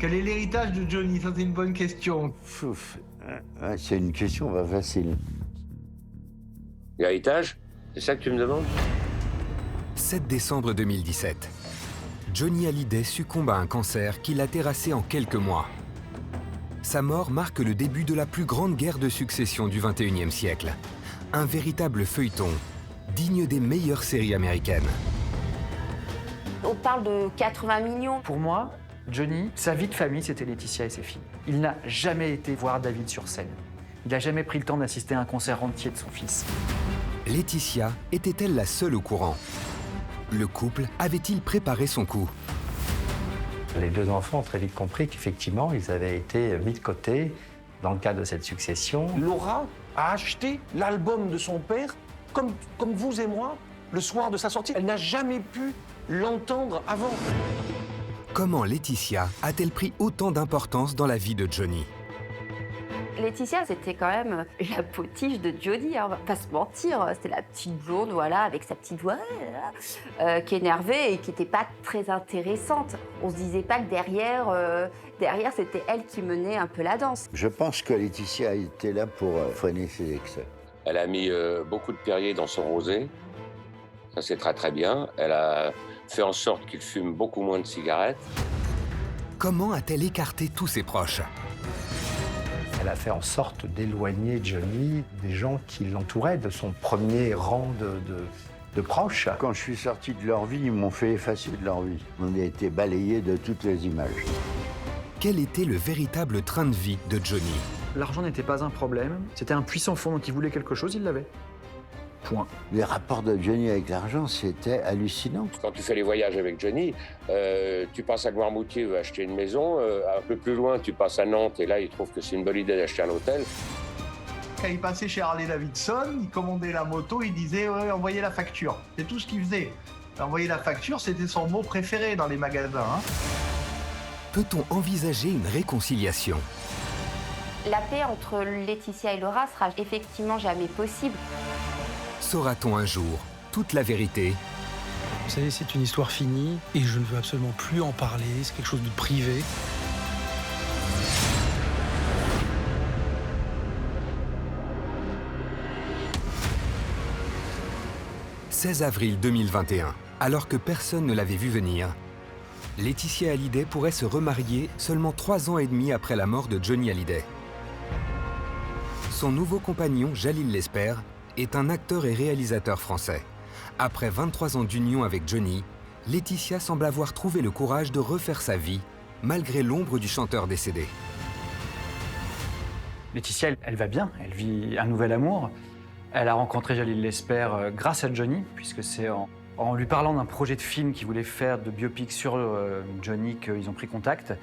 Quel est l'héritage de Johnny? Ça, c'est une bonne question. C'est une question pas facile. L'héritage? C'est ça que tu me demandes? 7 décembre 2017. Johnny Hallyday succombe à un cancer qui l'a terrassé en quelques mois. Sa mort marque le début de la plus grande guerre de succession du XXIe siècle. Un véritable feuilleton, digne des meilleures séries américaines. On parle de 80 millions. Pour moi, Johnny, sa vie de famille, c'était Laetitia et ses filles. Il n'a jamais été voir David sur scène. Il n'a jamais pris le temps d'assister à un concert entier de son fils. Laetitia était-elle la seule au courant? Le couple avait-il préparé son coup? Les deux enfants ont très vite compris qu'effectivement, ils avaient été mis de côté dans le cadre de cette succession. Laura a acheté l'album de son père, comme vous et moi, le soir de sa sortie. Elle n'a jamais pu l'entendre avant. Comment Laetitia a-t-elle pris autant d'importance dans la vie de Johnny? Laetitia, c'était quand même la potiche de Johnny, hein, on va pas se mentir. C'était la petite blonde, voilà, avec sa petite voix, qui énervait et qui n'était pas très intéressante. On se disait pas que derrière, c'était elle qui menait un peu la danse. Je pense que Laetitia était là pour freiner ses excès. Elle a mis beaucoup de Perrier dans son rosé. Ça, c'est très très bien. Elle a fait en sorte qu'il fume beaucoup moins de cigarettes. Comment a-t-elle écarté tous ses proches? Elle a fait en sorte d'éloigner Johnny des gens qui l'entouraient, de son premier rang de proches. Quand je suis sorti de leur vie, ils m'ont fait effacer de leur vie. On a été balayés de toutes les images. Quel était le véritable train de vie de Johnny? L'argent n'était pas un problème, c'était un puissant fond, donc il voulait quelque chose, il l'avait. Point. Les rapports de Johnny avec l'argent, c'était hallucinant. Quand tu fais les voyages avec Johnny, tu passes à Noirmoutier, veut acheter une maison. Un peu plus loin, tu passes à Nantes et là, il trouve que c'est une bonne idée d'acheter un hôtel. Quand il passait chez Harley Davidson, il commandait la moto, il disait ouais, envoyez la facture. C'est tout ce qu'il faisait. Envoyer la facture, c'était son mot préféré dans les magasins. Hein. Peut-on envisager une réconciliation? La paix entre Laetitia et Laura sera effectivement jamais possible. Saura-t-on un jour toute la vérité? Vous savez, c'est une histoire finie et je ne veux absolument plus en parler, c'est quelque chose de privé. « 16 avril 2021, alors que personne ne l'avait vu venir, Laetitia Hallyday pourrait se remarier seulement 3 ans et demi après la mort de Johnny Hallyday. Son nouveau compagnon, Jalil Lesper, est un acteur et réalisateur français. Après 23 ans d'union avec Johnny, Laetitia semble avoir trouvé le courage de refaire sa vie, malgré l'ombre du chanteur décédé. Laetitia, elle va bien, elle vit un nouvel amour. Elle a rencontré Jalil Lesper grâce à Johnny, puisque c'est en lui parlant d'un projet de film qu'il voulait faire de biopic sur Johnny qu'ils ont pris contact.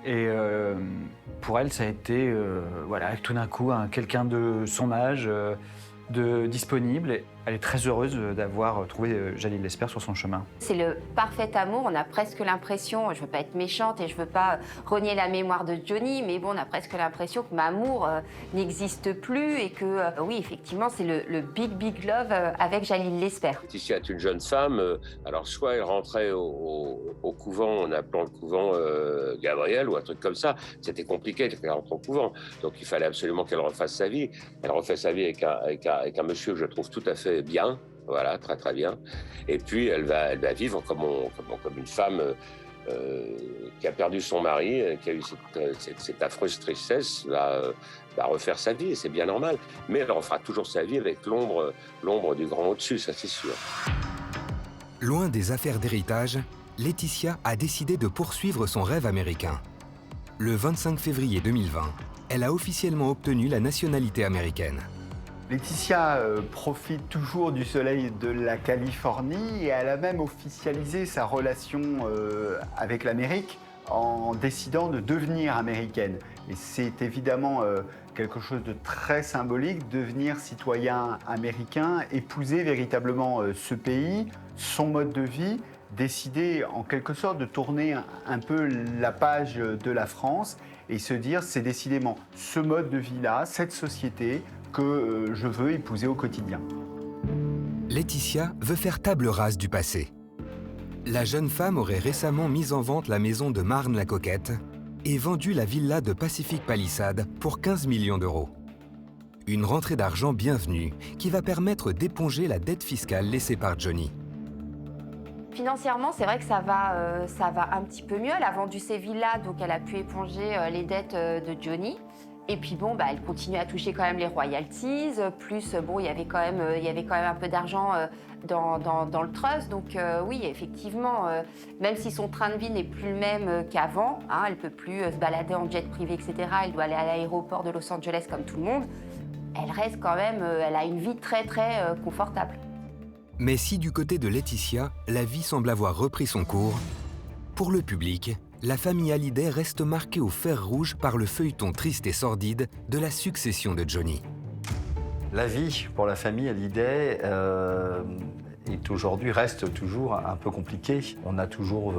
Et pour elle, ça a été voilà, tout d'un coup quelqu'un de son âge, disponible. Elle est très heureuse d'avoir trouvé Jalil Lesper sur son chemin. C'est le parfait amour. On a presque l'impression, je ne veux pas être méchante et je ne veux pas renier la mémoire de Johnny, mais bon, on a presque l'impression que Mamour n'existe plus et que, oui, effectivement, c'est le big love avec Jalil Lesper. Laetitia est une jeune femme. Alors, soit elle rentrait au couvent en appelant le couvent Gabriel ou un truc comme ça. C'était compliqué qu'elle rentre au couvent. Donc, il fallait absolument qu'elle refasse sa vie. Elle refait sa vie avec un monsieur que je trouve tout à fait bien, voilà, très très bien. Et puis elle va vivre comme une femme qui a perdu son mari, qui a eu cette affreuse tristesse, va refaire sa vie, et c'est bien normal. Mais elle refera toujours sa vie avec l'ombre du grand au-dessus, ça c'est sûr. Loin des affaires d'héritage, Laetitia a décidé de poursuivre son rêve américain. Le 25 février 2020, elle a officiellement obtenu la nationalité américaine. Laetitia profite toujours du soleil de la Californie et elle a même officialisé sa relation avec l'Amérique en décidant de devenir américaine. Et c'est évidemment quelque chose de très symbolique, devenir citoyen américain, épouser véritablement ce pays, son mode de vie, décider en quelque sorte de tourner un peu la page de la France et se dire c'est décidément ce mode de vie-là, cette société que je veux épouser au quotidien. Laetitia veut faire table rase du passé. La jeune femme aurait récemment mis en vente la maison de Marne-la-Coquette, et vendu la villa de Pacific Palisades pour 15 millions d'euros. Une rentrée d'argent bienvenue qui va permettre d'éponger la dette fiscale laissée par Johnny. Financièrement, c'est vrai que ça va un petit peu mieux. Elle a vendu ses villas, donc elle a pu éponger les dettes de Johnny. Et puis bon, elle continue à toucher quand même les royalties. Plus, bon, il y avait quand même un peu d'argent dans le trust. Donc oui, effectivement, même si son train de vie n'est plus le même qu'avant, hein, elle ne peut plus se balader en jet privé, etc. Elle doit aller à l'aéroport de Los Angeles comme tout le monde. Elle reste quand même, elle a une vie très très confortable. Mais si du côté de Laetitia, la vie semble avoir repris son cours, pour le public, la famille Hallyday reste marquée au fer rouge par le feuilleton triste et sordide de la succession de Johnny. La vie pour la famille Hallyday reste toujours un peu compliquée. On a toujours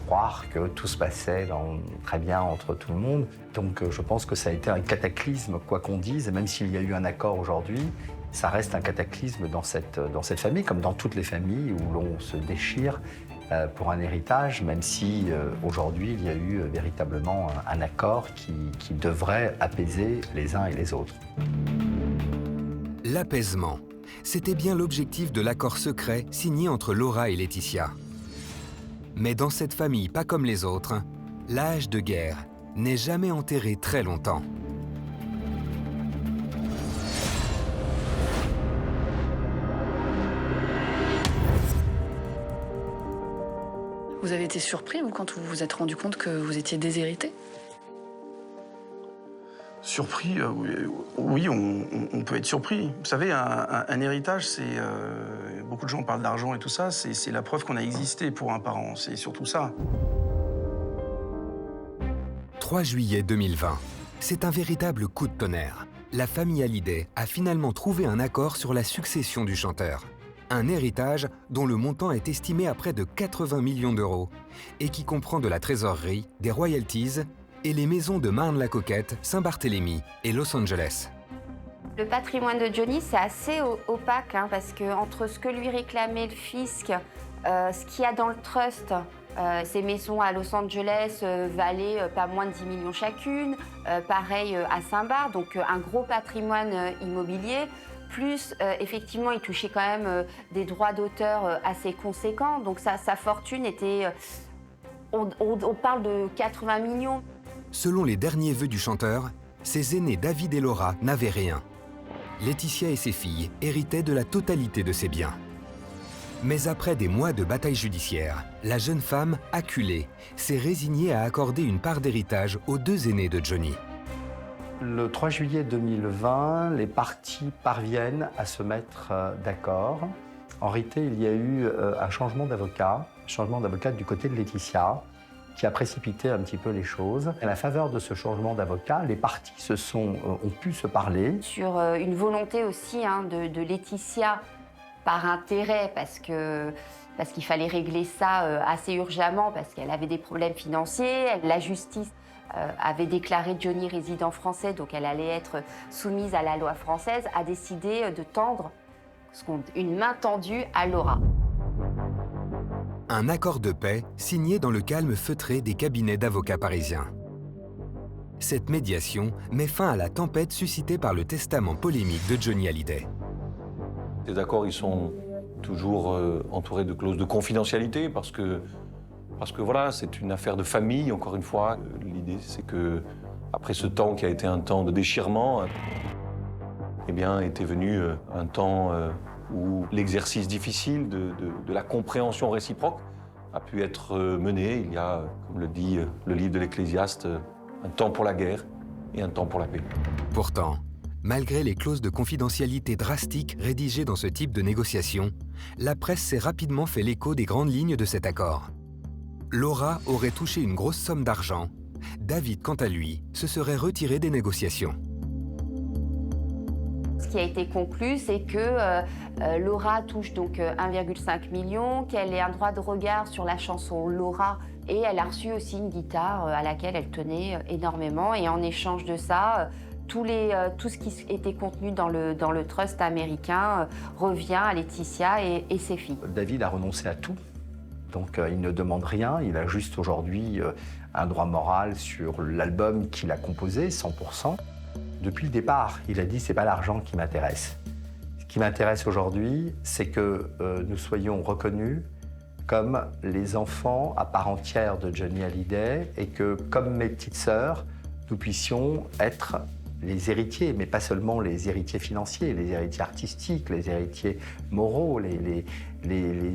croire que tout se passait très bien entre tout le monde. Donc je pense que ça a été un cataclysme, quoi qu'on dise, et même s'il y a eu un accord aujourd'hui, ça reste un cataclysme dans cette famille, comme dans toutes les familles où l'on se déchire pour un héritage, même si aujourd'hui il y a eu véritablement un accord qui devrait apaiser les uns et les autres. L'apaisement, c'était bien l'objectif de l'accord secret signé entre Laura et Laetitia. Mais dans cette famille pas comme les autres, l'âge de guerre n'est jamais enterré très longtemps. Vous avez été surpris, vous, quand vous vous êtes rendu compte que vous étiez déshérité? Surpris, oui, on peut être surpris. Vous savez, un héritage, c'est... beaucoup de gens parlent d'argent et tout ça, c'est la preuve qu'on a existé pour un parent, c'est surtout ça. 3 juillet 2020, c'est un véritable coup de tonnerre. La famille Hallyday a finalement trouvé un accord sur la succession du chanteur. Un héritage dont le montant est estimé à près de 80 millions d'euros et qui comprend de la trésorerie, des royalties et les maisons de Marne-la-Coquette, Saint-Barthélemy et Los Angeles. Le patrimoine de Johnny, c'est assez opaque, hein, parce que entre ce que lui réclamait le fisc, ce qu'il y a dans le trust, ces maisons à Los Angeles valaient pas moins de 10 millions chacune, pareil à Saint-Barth, donc un gros patrimoine immobilier. Plus, effectivement, il touchait quand même des droits d'auteur assez conséquents. Donc sa fortune était... on parle de 80 millions. Selon les derniers vœux du chanteur, ses aînés David et Laura n'avaient rien. Laetitia et ses filles héritaient de la totalité de ses biens. Mais après des mois de bataille judiciaire, la jeune femme, acculée, s'est résignée à accorder une part d'héritage aux 2 aînés de Johnny. Le 3 juillet 2020, les parties parviennent à se mettre d'accord. En réalité, il y a eu un changement d'avocat du côté de Laetitia, qui a précipité un petit peu les choses. À la faveur de ce changement d'avocat, les parties ont pu se parler. Sur une volonté aussi, hein, de Laetitia, par intérêt, parce qu'il fallait régler ça assez urgemment, parce qu'elle avait des problèmes financiers. La justice avait déclaré Johnny résident français, donc elle allait être soumise à la loi française, a décidé de tendre une main tendue à Laura. Un accord de paix signé dans le calme feutré des cabinets d'avocats parisiens. Cette médiation met fin à la tempête suscitée par le testament polémique de Johnny Hallyday. Ces accords, ils sont toujours entourés de clauses de confidentialité parce que voilà, c'est une affaire de famille, encore une fois. L'idée, c'est que après ce temps qui a été un temps de déchirement, eh bien, était venu un temps où l'exercice difficile de la compréhension réciproque a pu être mené. Il y a, comme le dit le livre de l'Ecclésiaste, un temps pour la guerre et un temps pour la paix. Pourtant, malgré les clauses de confidentialité drastiques rédigées dans ce type de négociation, la presse s'est rapidement fait l'écho des grandes lignes de cet accord. Laura aurait touché une grosse somme d'argent. David, quant à lui, se serait retiré des négociations. Ce qui a été conclu, c'est que Laura touche donc 1,5 million, qu'elle ait un droit de regard sur la chanson Laura, et elle a reçu aussi une guitare à laquelle elle tenait énormément. Et en échange de ça, tout ce qui était contenu dans le trust américain revient à Laetitia et ses filles. David a renoncé à tout Donc il ne demande rien, il a juste aujourd'hui un droit moral sur l'album qu'il a composé, 100%. Depuis le départ, il a dit « c'est pas l'argent qui m'intéresse ». Ce qui m'intéresse aujourd'hui, c'est que nous soyons reconnus comme les enfants à part entière de Johnny Hallyday et que, comme mes petites sœurs, nous puissions être les héritiers, mais pas seulement les héritiers financiers, les héritiers artistiques, les héritiers moraux, les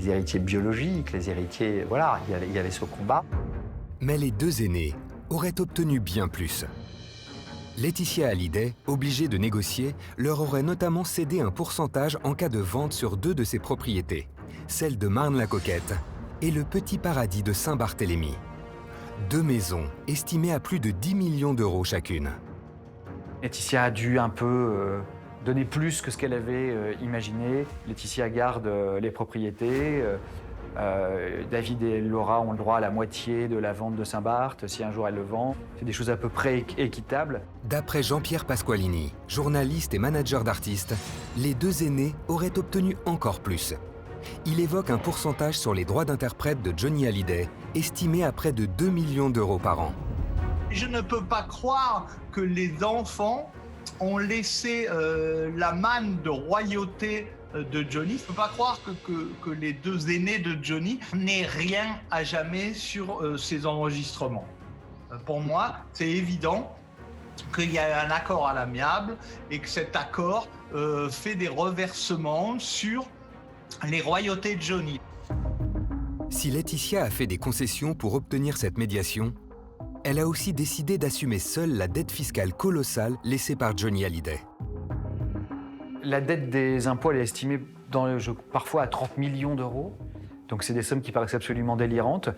héritiers biologiques, les héritiers... Voilà, il y avait ce combat. Mais les deux aînés auraient obtenu bien plus. Laetitia Hallyday, obligée de négocier, leur aurait notamment cédé un pourcentage en cas de vente sur 2 de ses propriétés, celle de Marne-la-Coquette et le Petit Paradis de Saint-Barthélemy. 2 maisons estimées à plus de 10 millions d'euros chacune. Laetitia a dû un peu donner plus que ce qu'elle avait imaginé. Laetitia garde les propriétés. David et Laura ont le droit à la moitié de la vente de Saint-Barth, si un jour elle le vend. C'est des choses à peu près équitables. D'après Jean-Pierre Pasqualini, journaliste et manager d'artistes, les deux aînés auraient obtenu encore plus. Il évoque un pourcentage sur les droits d'interprète de Johnny Hallyday, estimé à près de 2 millions d'euros par an. Je ne peux pas croire que les enfants ont laissé la manne de royauté de Johnny. Je ne peux pas croire que les deux aînés de Johnny n'aient rien à jamais sur ces enregistrements. Pour moi, c'est évident qu'il y a un accord à l'amiable et que cet accord fait des reversements sur les royautés de Johnny. Si Laetitia a fait des concessions pour obtenir cette médiation, elle a aussi décidé d'assumer seule la dette fiscale colossale laissée par Johnny Hallyday. La dette des impôts, elle est estimée parfois à 30 millions d'euros. Donc c'est des sommes qui paraissent absolument délirantes.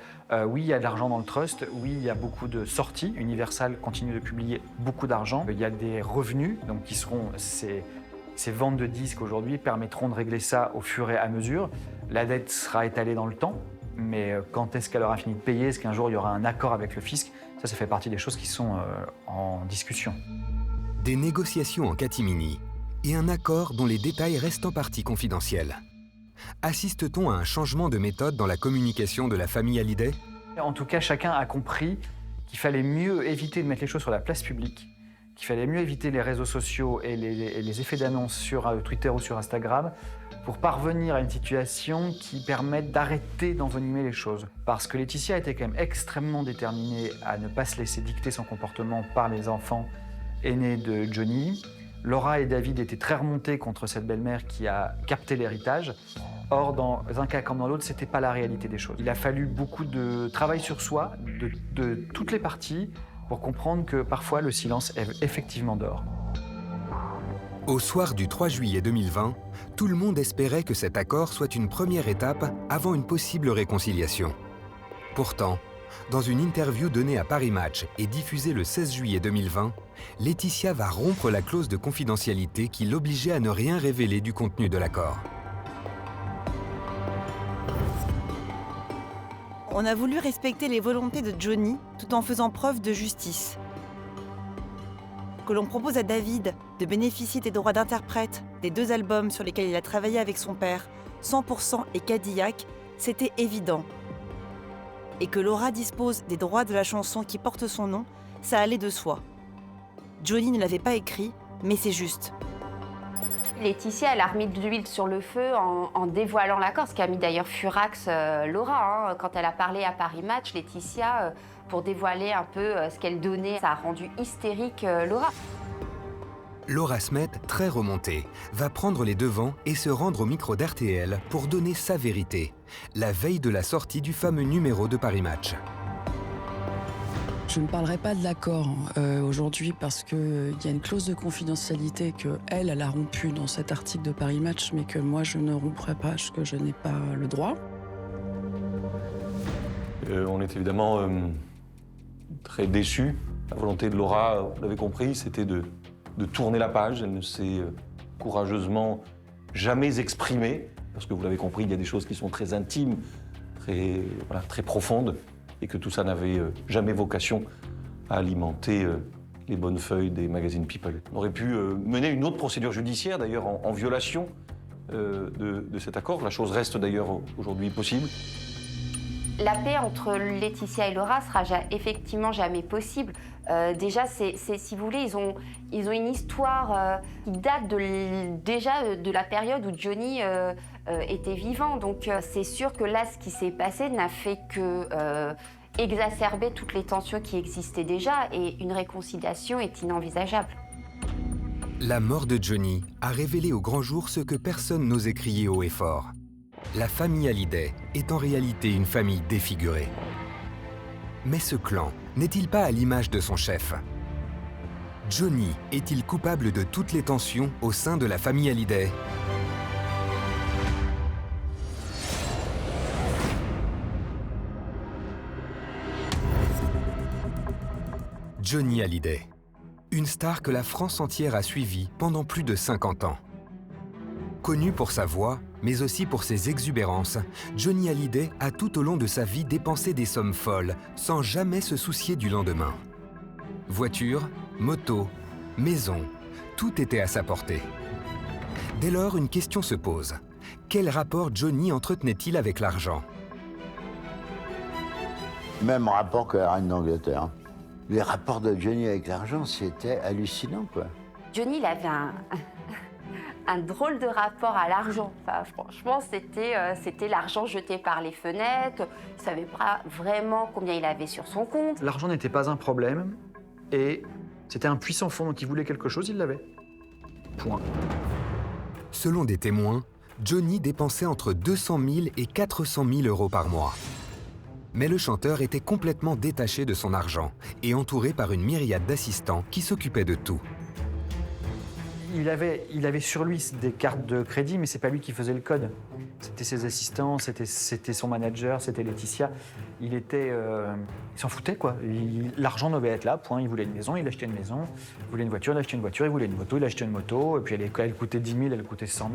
Oui, il y a de l'argent dans le trust. Oui, il y a beaucoup de sorties. Universal continue de publier beaucoup d'argent. Il y a des revenus, donc qui seront ces ventes de disques aujourd'hui permettront de régler ça au fur et à mesure. La dette sera étalée dans le temps, mais quand est-ce qu'elle aura fini de payer? Est-ce qu'un jour il y aura un accord avec le fisc? Ça fait partie des choses qui sont en discussion. Des négociations en catimini et un accord dont les détails restent en partie confidentiels. Assiste-t-on à un changement de méthode dans la communication de la famille Hallyday? En tout cas, chacun a compris qu'il fallait mieux éviter de mettre les choses sur la place publique, qu'il fallait mieux éviter les réseaux sociaux et les effets d'annonce sur Twitter ou sur Instagram pour parvenir à une situation qui permette d'arrêter d'envenimer les choses. Parce que Laetitia était quand même extrêmement déterminée à ne pas se laisser dicter son comportement par les enfants aînés de Johnny. Laura et David étaient très remontés contre cette belle-mère qui a capté l'héritage. Or, dans un cas comme dans l'autre, ce n'était pas la réalité des choses. Il a fallu beaucoup de travail sur soi, de toutes les parties, pour comprendre que parfois le silence est effectivement d'or. Au soir du 3 juillet 2020, tout le monde espérait que cet accord soit une première étape avant une possible réconciliation. Pourtant, dans une interview donnée à Paris Match et diffusée le 16 juillet 2020, Laetitia va rompre la clause de confidentialité qui l'obligeait à ne rien révéler du contenu de l'accord. On a voulu respecter les volontés de Johnny tout en faisant preuve de justice. Que l'on propose à David de bénéficier des droits d'interprète des 2 albums sur lesquels il a travaillé avec son père, 100% et Cadillac, c'était évident. Et que Laura dispose des droits de la chanson qui porte son nom, ça allait de soi. Johnny ne l'avait pas écrit, mais c'est juste. Laetitia, elle a remis de l'huile sur le feu en dévoilant l'accord, ce qui a mis d'ailleurs furax Laura. Hein. Quand elle a parlé à Paris Match, Laetitia, pour dévoiler un peu ce qu'elle donnait, ça a rendu hystérique Laura. Laura Smet, très remontée, va prendre les devants et se rendre au micro d'RTL pour donner sa vérité, la veille de la sortie du fameux numéro de Paris Match. Je ne parlerai pas de l'accord aujourd'hui parce qu'il y a une clause de confidentialité qu'elle a rompue dans cet article de Paris Match, mais que moi je ne romprai pas parce que je n'ai pas le droit. On est évidemment très déçus. La volonté de Laura, vous l'avez compris, c'était de tourner la page. Elle ne s'est courageusement jamais exprimée, parce que vous l'avez compris, il y a des choses qui sont très intimes, très profondes, et que tout ça n'avait jamais vocation à alimenter les bonnes feuilles des magazines People. On aurait pu mener une autre procédure judiciaire, d'ailleurs en violation de cet accord. La chose reste d'ailleurs aujourd'hui possible. La paix entre Laetitia et Laura sera effectivement jamais possible. Déjà, si vous voulez, ils ont une histoire qui date déjà de la période où Johnny était vivant. Donc c'est sûr que là, ce qui s'est passé n'a fait que exacerber toutes les tensions qui existaient déjà, et une réconciliation est inenvisageable. La mort de Johnny a révélé au grand jour ce que personne n'osait crier haut et fort. La famille Hallyday est en réalité une famille défigurée. Mais ce clan n'est-il pas à l'image de son chef? Johnny est-il coupable de toutes les tensions au sein de la famille Hallyday? Johnny Hallyday, une star que la France entière a suivie pendant plus de 50 ans. Connu pour sa voix, mais aussi pour ses exubérances, Johnny Hallyday a tout au long de sa vie dépensé des sommes folles, sans jamais se soucier du lendemain. Voiture, moto, maison, tout était à sa portée. Dès lors, une question se pose. Quel rapport Johnny entretenait-il avec l'argent? Même rapport que la reine d'Angleterre. Les rapports de Johnny avec l'argent, c'était hallucinant, quoi. Johnny, il avait un drôle de rapport à l'argent. Enfin, franchement, c'était l'argent jeté par les fenêtres. Il ne savait pas vraiment combien il avait sur son compte. L'argent n'était pas un problème et c'était un puissant fond, donc il voulait quelque chose, il l'avait. Point. Selon des témoins, Johnny dépensait entre 200 000 et 400 000 euros par mois. Mais le chanteur était complètement détaché de son argent et entouré par une myriade d'assistants qui s'occupaient de tout. Il avait sur lui des cartes de crédit, mais c'est pas lui qui faisait le code. C'était ses assistants, c'était son manager, c'était Laetitia. Il s'en foutait, quoi. L'argent devait être là, point. Il voulait une maison, il achetait une maison. Il voulait une voiture, il achetait une voiture. Il voulait une moto, il achetait une moto. Et puis elle coûtait 10 000, elle coûtait 100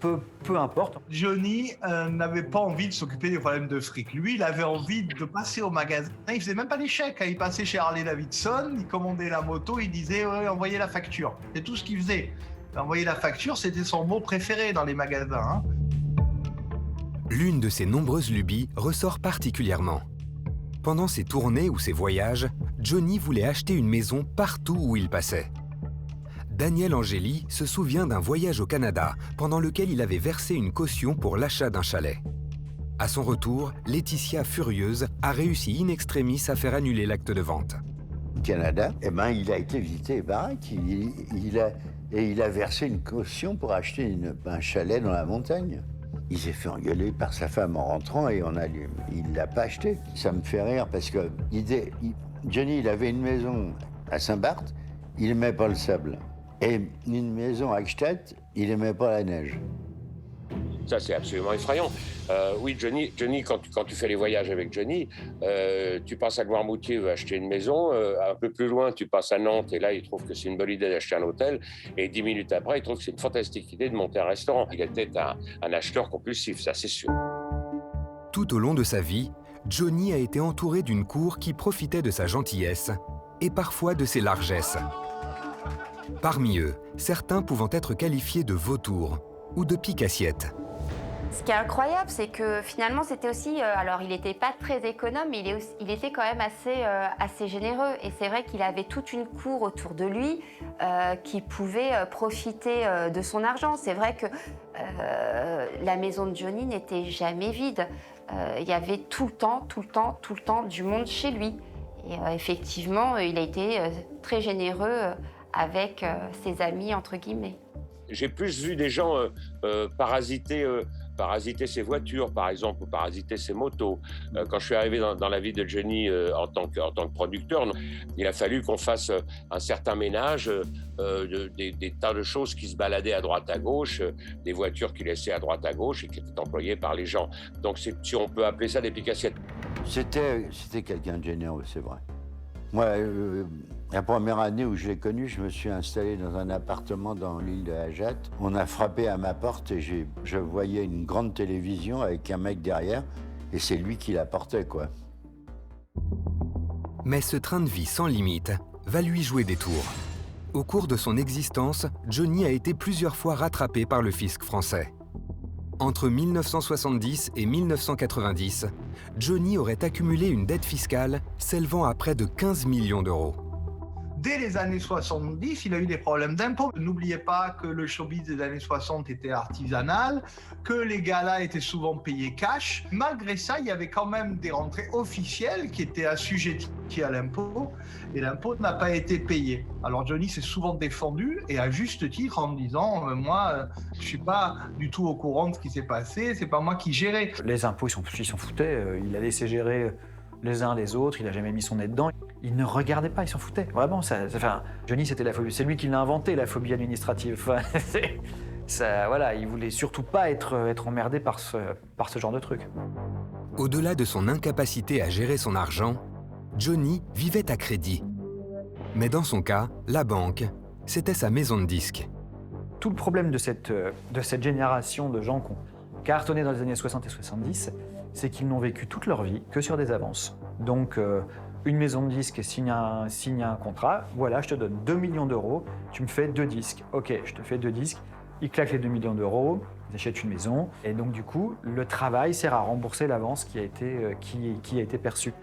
000. Peu importe. Johnny n'avait pas envie de s'occuper des problèmes de fric. Lui, il avait envie de passer au magasin. Il faisait même pas des chèques. Il passait chez Harley Davidson, il commandait la moto, il disait ouais, envoyez la facture. C'est tout ce qu'il faisait. Envoyer la facture, c'était son mot préféré dans les magasins. Hein. L'une de ses nombreuses lubies ressort particulièrement. Pendant ses tournées ou ses voyages, Johnny voulait acheter une maison partout où il passait. Daniel Angeli se souvient d'un voyage au Canada pendant lequel il avait versé une caution pour l'achat d'un chalet. À son retour, Laetitia, furieuse, a réussi in extremis à faire annuler l'acte de vente. Au Canada, il a été visiter les baraques. Il a versé une caution pour acheter un chalet dans la montagne. Il s'est fait engueuler par sa femme en rentrant et il ne l'a pas acheté. Ça me fait rire parce que Johnny, il avait une maison à Saint-Barth, il n'aimait pas le sable. Et une maison à Gstaad, il n'aimait pas la neige. Ça, c'est absolument effrayant. Oui, Johnny, quand tu fais les voyages avec Johnny, tu passes à Noirmoutier, il veut acheter une maison. Un peu plus loin, tu passes à Nantes et là, il trouve que c'est une bonne idée d'acheter un hôtel. Et 10 minutes après, il trouve que c'est une fantastique idée de monter un restaurant. Il était un acheteur compulsif, ça, c'est sûr. Tout au long de sa vie, Johnny a été entouré d'une cour qui profitait de sa gentillesse et parfois de ses largesses. Parmi eux, certains pouvant être qualifiés de vautours ou de pique-assiettes. Ce qui est incroyable, c'est que finalement, c'était aussi... alors, il n'était pas très économe, mais il était quand même assez généreux. Et c'est vrai qu'il avait toute une cour autour de lui qui pouvait profiter de son argent. C'est vrai que la maison de Johnny n'était jamais vide. Il y avait tout le temps du monde chez lui. Et effectivement, il a été très généreux avec ses amis, entre guillemets. J'ai plus vu des gens parasiter ses voitures, par exemple, ou parasiter ses motos. Quand je suis arrivé dans la vie de Johnny en tant que producteur, il a fallu qu'on fasse un certain ménage des tas de choses qui se baladaient à droite à gauche, des voitures qu'il laissait à droite à gauche et qui étaient employées par les gens. Donc, si on peut appeler ça des pique-assiettes. C'était quelqu'un de généreux, c'est vrai. Moi, la première année où je l'ai connu, je me suis installé dans un appartement dans l'île de Hajat. On a frappé à ma porte et je voyais une grande télévision avec un mec derrière et c'est lui qui la portait, quoi. Mais ce train de vie sans limite va lui jouer des tours. Au cours de son existence, Johnny a été plusieurs fois rattrapé par le fisc français. Entre 1970 et 1990, Johnny aurait accumulé une dette fiscale s'élevant à près de 15 millions d'euros. Dès les années 70, il a eu des problèmes d'impôts. N'oubliez pas que le showbiz des années 60 était artisanal, que les galas étaient souvent payés cash. Malgré ça, il y avait quand même des rentrées officielles qui étaient assujetties à l'impôt, et l'impôt n'a pas été payé. Alors Johnny s'est souvent défendu, et à juste titre, en disant moi, je suis pas du tout au courant de ce qui s'est passé, c'est pas moi qui gérais. Les impôts, ils s'en foutaient. Il a laissé gérer les uns les autres, il n'a jamais mis son nez dedans. Il ne regardait pas, il s'en foutait. Vraiment, Johnny, c'était la phobie. C'est lui qui l'a inventé, la phobie administrative. Enfin, voilà, il voulait surtout pas être emmerdé par ce genre de truc. Au-delà de son incapacité à gérer son argent, Johnny vivait à crédit. Mais dans son cas, la banque, c'était sa maison de disques. Tout le problème de cette génération de gens qui ont cartonné dans les années 60 et 70, c'est qu'ils n'ont vécu toute leur vie que sur des avances. Donc, une maison de disques signe un contrat, voilà, je te donne 2 millions d'euros, tu me fais 2 disques. Ok, je te fais 2 disques, ils claquent les 2 millions d'euros, ils achètent une maison, et donc du coup, le travail sert à rembourser l'avance qui a été perçue.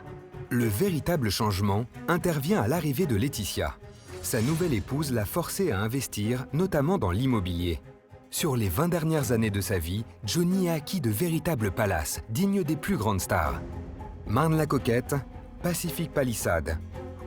Le véritable changement intervient à l'arrivée de Laetitia. Sa nouvelle épouse l'a forcé à investir, notamment dans l'immobilier. Sur les 20 dernières années de sa vie, Johnny a acquis de véritables palaces, dignes des plus grandes stars. Marne-la-Coquette, Pacific Palisades,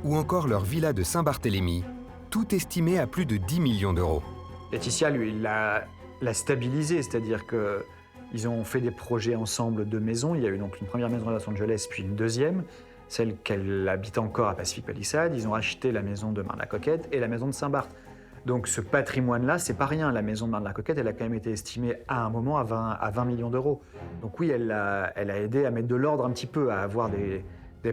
ou encore leur villa de Saint-Barthélemy, tout estimé à plus de 10 millions d'euros. Laetitia, lui, il l'a stabilisé, c'est-à-dire qu'ils ont fait des projets ensemble de maisons. Il y a eu donc une première maison à Los Angeles, puis une deuxième, celle qu'elle habite encore à Pacific Palisades. Ils ont acheté la maison de Marne-la-Coquette et la maison de Saint-Barth. Donc ce patrimoine-là, c'est pas rien. La maison de Marne-la-Coquette, elle a quand même été estimée à un moment à 20 millions d'euros. Donc oui, elle a aidé à mettre de l'ordre un petit peu, à avoir des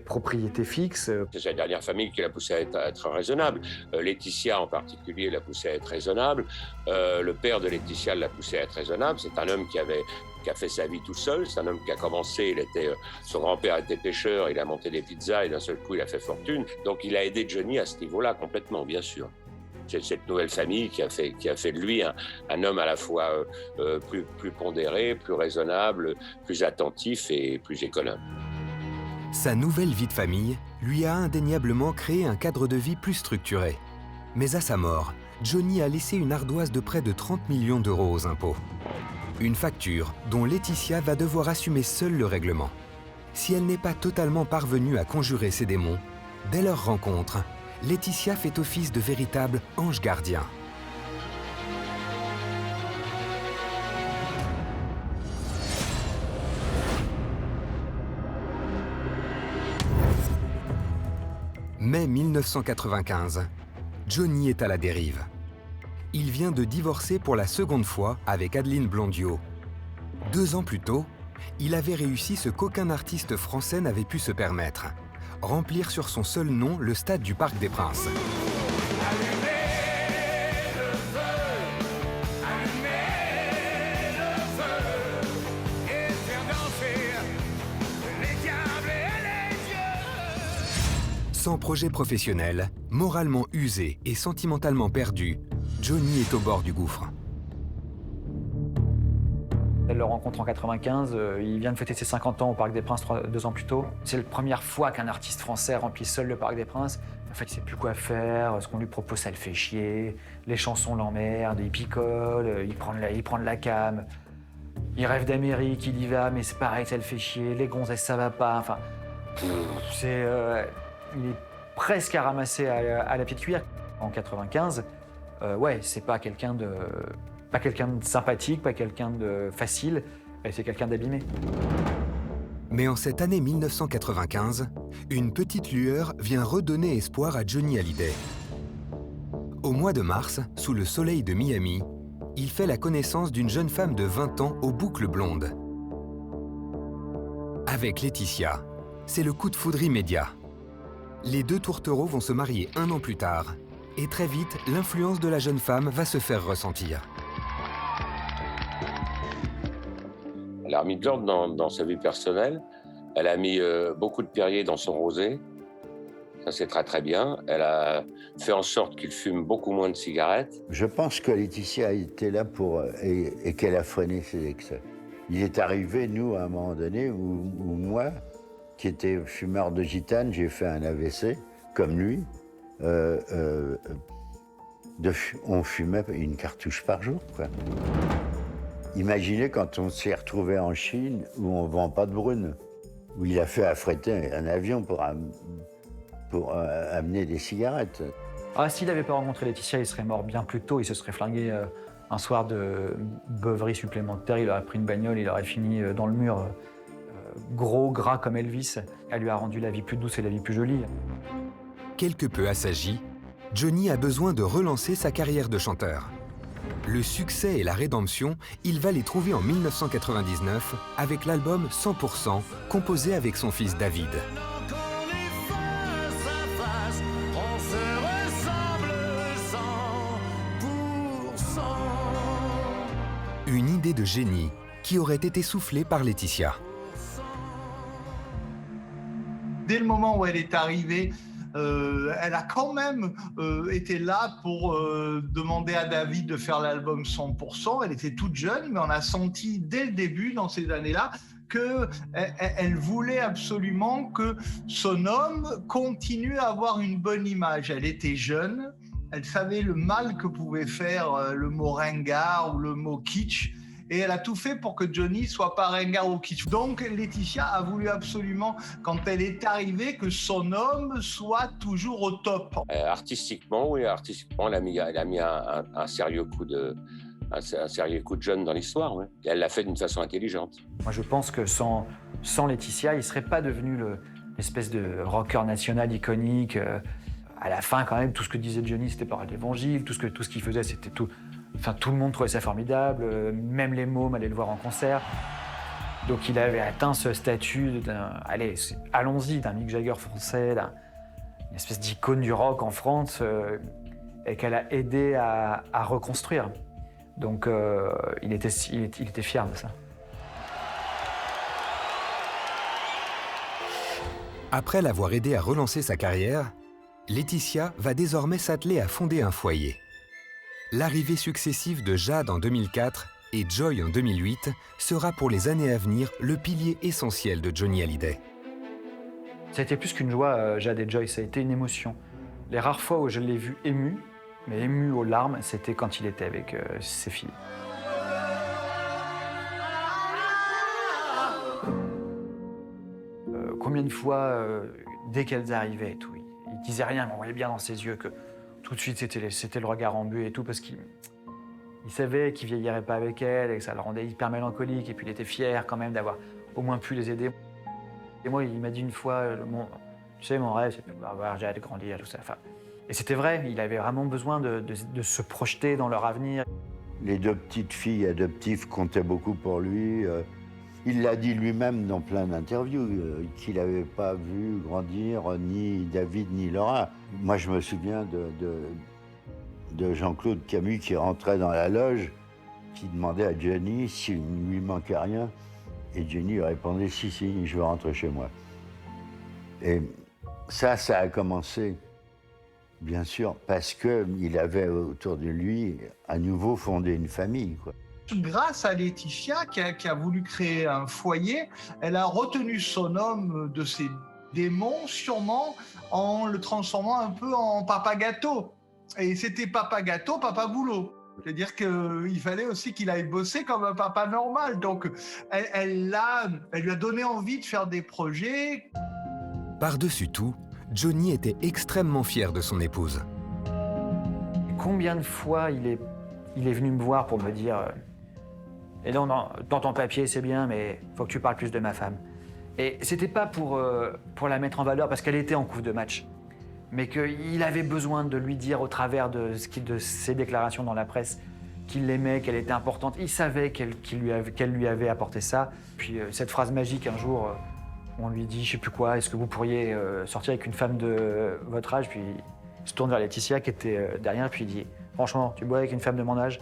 propriétés fixes. C'est sa dernière famille qui l'a poussé à être raisonnable. Laetitia en particulier l'a poussé à être raisonnable. Le père de Laetitia l'a poussé à être raisonnable. C'est un homme qui a fait sa vie tout seul. C'est un homme qui a commencé, son grand-père était pêcheur, il a monté des pizzas et d'un seul coup il a fait fortune. Donc il a aidé Johnny à ce niveau-là complètement, bien sûr. C'est cette nouvelle famille qui a fait de lui un homme à la fois plus pondéré, plus raisonnable, plus attentif et plus économe. Sa nouvelle vie de famille lui a indéniablement créé un cadre de vie plus structuré. Mais à sa mort, Johnny a laissé une ardoise de près de 30 millions d'euros aux impôts. Une facture dont Laetitia va devoir assumer seule le règlement. Si elle n'est pas totalement parvenue à conjurer ses démons, dès leur rencontre, Laetitia fait office de véritable ange gardien. Mai 1995, Johnny est à la dérive. Il vient de divorcer pour la seconde fois avec Adeline Blondiot. 2 ans plus tôt, il avait réussi ce qu'aucun artiste français n'avait pu se permettre. Remplir sur son seul nom le stade du Parc des Princes. Sans projet professionnel, moralement usé et sentimentalement perdu, Johnny est au bord du gouffre. Elle le rencontre en 95, il vient de fêter ses 50 ans au Parc des Princes 2 ans plus tôt. C'est la première fois qu'un artiste français remplit seul le Parc des Princes. En fait, il ne sait plus quoi faire, ce qu'on lui propose, ça le fait chier. Les chansons l'emmerdent, il picole, il prend de la cam. Il rêve d'Amérique, il y va, mais c'est pareil, ça le fait chier. Les gonzesses, ça va pas. Enfin, il est presque à ramasser à la petite cuillère. En 95, c'est pas quelqu'un de sympathique, pas quelqu'un de facile, c'est quelqu'un d'abîmé. Mais en cette année 1995, une petite lueur vient redonner espoir à Johnny Hallyday. Au mois de mars, sous le soleil de Miami, il fait la connaissance d'une jeune femme de 20 ans aux boucles blondes. Avec Laetitia, c'est le coup de foudre immédiat. Les 2 tourtereaux vont se marier 1 an plus tard, et très vite, l'influence de la jeune femme va se faire ressentir. Elle a remis de l'ordre dans sa vie personnelle. Elle a mis beaucoup de Perrier dans son rosé. Ça, c'est très, très bien. Elle a fait en sorte qu'il fume beaucoup moins de cigarettes. Je pense que Laetitia était là et qu'elle a freiné ses excès. Il est arrivé, nous, à un moment donné, où moi, qui étais fumeur de gitane, j'ai fait un AVC, comme lui. On fumait une cartouche par jour, quoi. Imaginez quand on s'est retrouvé en Chine, où on ne vend pas de brune, où il a fait affréter un avion pour amener des cigarettes. Ah, s'il n'avait pas rencontré Laetitia, il serait mort bien plus tôt. Il se serait flingué un soir de beuverie supplémentaire. Il aurait pris une bagnole, il aurait fini dans le mur, gros, gras comme Elvis. Elle lui a rendu la vie plus douce et la vie plus jolie. Quelque peu assagi, Johnny a besoin de relancer sa carrière de chanteur. Le succès et la rédemption, il va les trouver en 1999 avec l'album 100%, composé avec son fils David. Une idée de génie qui aurait été soufflée par Laetitia. Dès le moment où elle est arrivée, elle a quand même été là pour demander à David de faire l'album 100%. Elle était toute jeune, mais on a senti dès le début, dans ces années-là, qu'elle voulait absolument que son homme continue à avoir une bonne image. Elle était jeune, elle savait le mal que pouvait faire le mot ringard ou le mot kitsch. Et elle a tout fait pour que Johnny soit pas ringard ou kitsch. Donc Laetitia a voulu absolument, quand elle est arrivée, que son homme soit toujours au top. Artistiquement, oui, artistiquement, elle a mis un sérieux coup de jeune dans l'histoire. Ouais. Et elle l'a fait d'une façon intelligente. Moi, je pense que sans Laetitia, il ne serait pas devenu l'espèce de rocker national iconique. À la fin, quand même, tout ce que disait Johnny, c'était paroles d'évangile. Tout ce qu'il faisait, c'était tout. Enfin, tout le monde trouvait ça formidable, même les mômes allaient le voir en concert. Donc il avait atteint ce statut allons-y, d'un Mick Jagger français, d'une espèce d'icône du rock en France, et qu'elle a aidé à reconstruire. Donc il était fier de ça. Après l'avoir aidé à relancer sa carrière, Laetitia va désormais s'atteler à fonder un foyer. L'arrivée successive de Jade en 2004 et Joy en 2008 sera pour les années à venir le pilier essentiel de Johnny Hallyday. Ça a été plus qu'une joie, Jade et Joy, ça a été une émotion. Les rares fois où je l'ai vu ému, mais ému aux larmes, c'était quand il était avec ses filles. Combien de fois, dès qu'elles arrivaient et tout, il disait rien, mais on voyait bien dans ses yeux que tout de suite, c'était le regard en but et tout, parce qu'il savait qu'il vieillirait pas avec elle et que ça le rendait hyper mélancolique. Et puis, il était fier quand même d'avoir au moins pu les aider. Et moi, il m'a dit une fois, tu sais, mon rêve, c'est de voir Jade grandir, tout ça. Enfin, et c'était vrai, il avait vraiment besoin de se projeter dans leur avenir. Les deux petites filles adoptives comptaient beaucoup pour lui. Il l'a dit lui-même dans plein d'interviews, qu'il n'avait pas vu grandir ni David ni Laura. Moi, je me souviens de Jean-Claude Camus qui rentrait dans la loge, qui demandait à Johnny s'il ne lui manquait rien. Et Johnny lui répondait « Si, je veux rentrer chez moi ». Et ça a commencé, bien sûr, parce qu'il avait autour de lui à nouveau fondé une famille, quoi. Grâce à Laetitia, qui a voulu créer un foyer, elle a retenu son homme de ses démons, sûrement, en le transformant un peu en papa gâteau. Et c'était papa gâteau, papa boulot. C'est-à-dire qu'il fallait aussi qu'il aille bosser comme un papa normal. Donc, elle lui a donné envie de faire des projets. Par-dessus tout, Johnny était extrêmement fier de son épouse. Combien de fois il est venu me voir pour me dire « Et dans ton papier, c'est bien, mais il faut que tu parles plus de ma femme. » Et c'était pas pour la mettre en valeur, parce qu'elle était en couve de match, mais qu'il avait besoin de lui dire au travers de ses déclarations dans la presse qu'il l'aimait, qu'elle était importante. Il savait qu'elle lui avait apporté ça. Puis cette phrase magique, un jour, on lui dit, je sais plus quoi, est-ce que vous pourriez sortir avec une femme de votre âge? Puis il se tourne vers Laetitia qui était derrière, puis il dit, franchement, tu bois avec une femme de mon âge?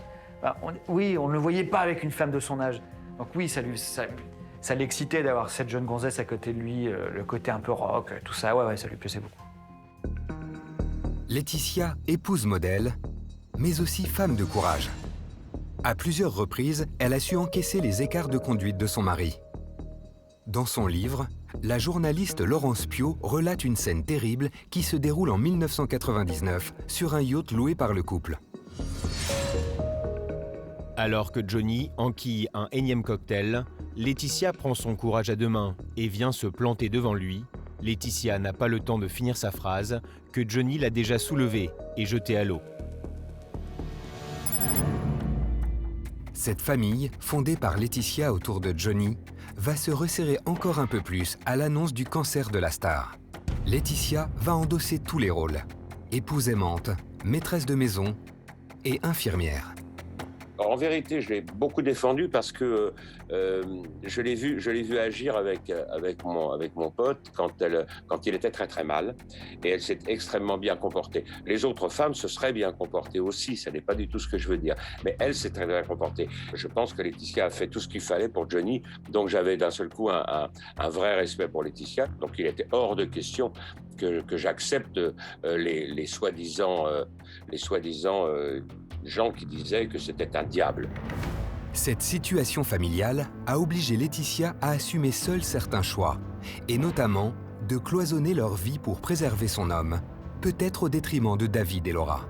Oui, on ne le voyait pas avec une femme de son âge. Donc oui, ça l'excitait d'avoir cette jeune gonzesse à côté de lui, le côté un peu rock, tout ça, ouais, ça lui plaisait beaucoup. Laetitia, épouse modèle, mais aussi femme de courage. À plusieurs reprises, elle a su encaisser les écarts de conduite de son mari. Dans son livre, la journaliste Laurence Piot relate une scène terrible qui se déroule en 1999 sur un yacht loué par le couple. Alors que Johnny enquille un énième cocktail, Laetitia prend son courage à deux mains et vient se planter devant lui. Laetitia n'a pas le temps de finir sa phrase que Johnny l'a déjà soulevée et jetée à l'eau. Cette famille, fondée par Laetitia autour de Johnny, va se resserrer encore un peu plus à l'annonce du cancer de la star. Laetitia va endosser tous les rôles. Épouse aimante, maîtresse de maison et infirmière. En vérité, je l'ai beaucoup défendu parce que je l'ai vu agir avec mon pote quand il était très très mal, et elle s'est extrêmement bien comportée. Les autres femmes se seraient bien comportées aussi, ça n'est pas du tout ce que je veux dire, mais elle s'est très bien comportée. Je pense que Laetitia a fait tout ce qu'il fallait pour Johnny, donc j'avais d'un seul coup un vrai respect pour Laetitia, donc il était hors de question que j'accepte les soi-disant gens qui disaient que c'était un diable. Cette situation familiale a obligé Laetitia à assumer seule certains choix, et notamment de cloisonner leur vie pour préserver son homme, peut-être au détriment de David et Laura.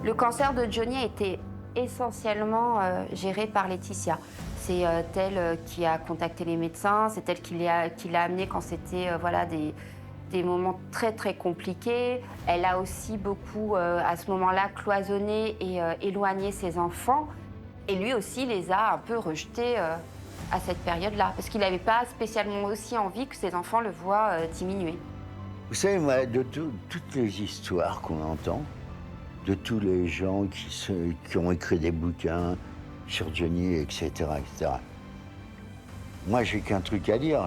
Le cancer de Johnny a été essentiellement géré par Laetitia. C'est elle qui a contacté les médecins, c'est elle qui l'a amené quand c'était des moments très très compliqués. Elle a aussi beaucoup, à ce moment-là, cloisonné et éloigné ses enfants. Et lui aussi les a un peu rejetés à cette période-là, parce qu'il n'avait pas spécialement aussi envie que ses enfants le voient diminuer. Vous savez, moi, de toutes les histoires qu'on entend, de tous les gens qui ont écrit des bouquins sur Johnny, etc., etc., moi, j'ai qu'un truc à dire.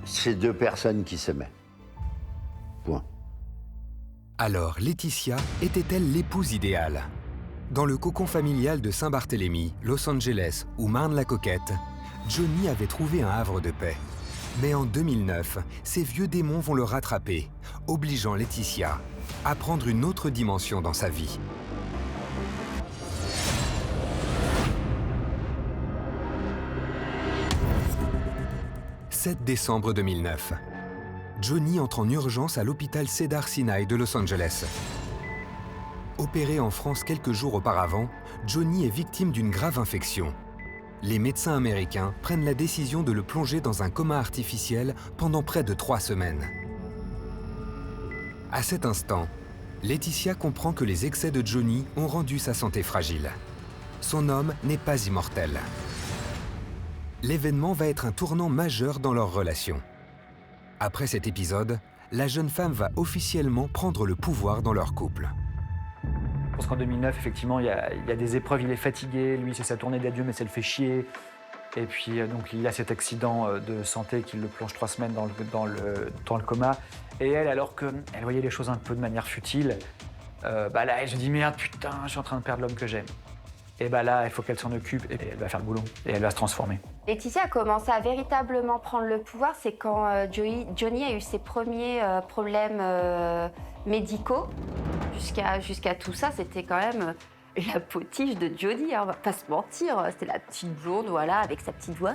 C'est deux personnes qui s'aimaient. Point. Alors, Laetitia était-elle l'épouse idéale? Dans le cocon familial de Saint-Barthélemy, Los Angeles ou Marne-la-Coquette, Johnny avait trouvé un havre de paix. Mais en 2009, ces vieux démons vont le rattraper, obligeant Laetitia à prendre une autre dimension dans sa vie. « 7 décembre 2009. Johnny entre en urgence à l'hôpital Cedars-Sinai de Los Angeles. Opéré en France quelques jours auparavant, Johnny est victime d'une grave infection. Les médecins américains prennent la décision de le plonger dans un coma artificiel pendant près de 3 semaines. À cet instant, Laetitia comprend que les excès de Johnny ont rendu sa santé fragile. Son homme n'est pas immortel. L'événement va être un tournant majeur dans leur relation. Après cet épisode, la jeune femme va officiellement prendre le pouvoir dans leur couple. Je pense qu'en 2009, effectivement, il y a des épreuves, il est fatigué, lui, c'est sa tournée d'adieu, mais ça le fait chier. Et puis, donc, il a cet accident de santé qui le plonge 3 semaines dans le coma. Et elle, alors qu'elle voyait les choses un peu de manière futile, là, elle se dit « Merde, putain, je suis en train de perdre l'homme que j'aime ». Et là, il faut qu'elle s'en occupe et elle va faire le boulot. Et elle va se transformer. Laetitia a commencé à véritablement prendre le pouvoir, c'est quand Johnny a eu ses premiers problèmes médicaux. Jusqu'à tout ça, c'était quand même la potiche de Johnny, hein, on va pas se mentir. C'était la petite blonde, avec sa petite voix,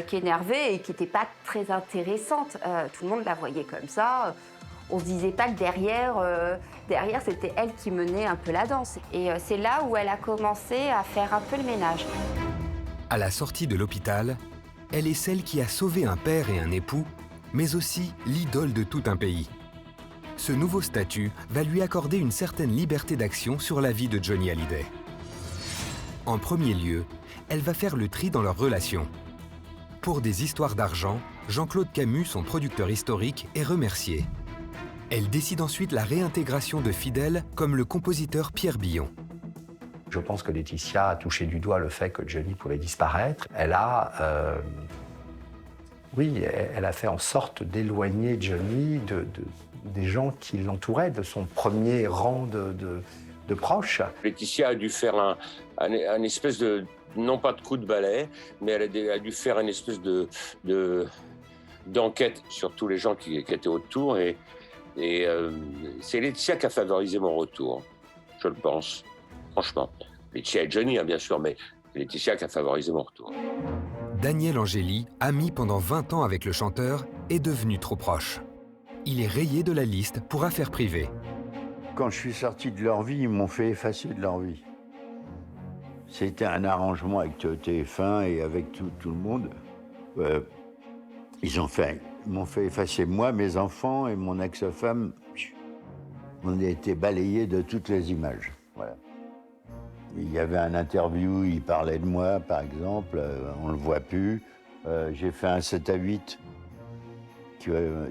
qui énervait et qui n'était pas très intéressante. Tout le monde la voyait comme ça. On se disait pas que derrière, c'était elle qui menait un peu la danse. Et c'est là où elle a commencé à faire un peu le ménage. À la sortie de l'hôpital, elle est celle qui a sauvé un père et un époux, mais aussi l'idole de tout un pays. Ce nouveau statut va lui accorder une certaine liberté d'action sur la vie de Johnny Hallyday. En premier lieu, elle va faire le tri dans leurs relations. Pour des histoires d'argent, Jean-Claude Camus, son producteur historique, est remercié. Elle décide ensuite la réintégration de fidèles comme le compositeur Pierre Billon. Je pense que Laetitia a touché du doigt le fait que Johnny pouvait disparaître. Elle a fait en sorte d'éloigner Johnny des gens qui l'entouraient, de son premier rang de proches. Laetitia a dû faire un espèce de, non pas de coup de balai, mais elle a dû faire une espèce d'enquête sur tous les gens qui étaient autour. Et c'est Laetitia qui a favorisé mon retour. je le pense, franchement. Laetitia et Johnny, hein, bien sûr, mais Laetitia qui a favorisé mon retour. Daniel Angeli, ami pendant 20 ans avec le chanteur, est devenu trop proche. Il est rayé de la liste pour affaires privées. Quand je suis sorti de leur vie, ils m'ont fait effacer de leur vie. C'était un arrangement avec TF1 et avec tout le monde. Ils m'ont fait effacer moi, mes enfants et mon ex-femme. On a été balayés de toutes les images. Voilà. Il y avait un interview, il parlait de moi, par exemple, on ne le voit plus. J'ai fait un 7 à 8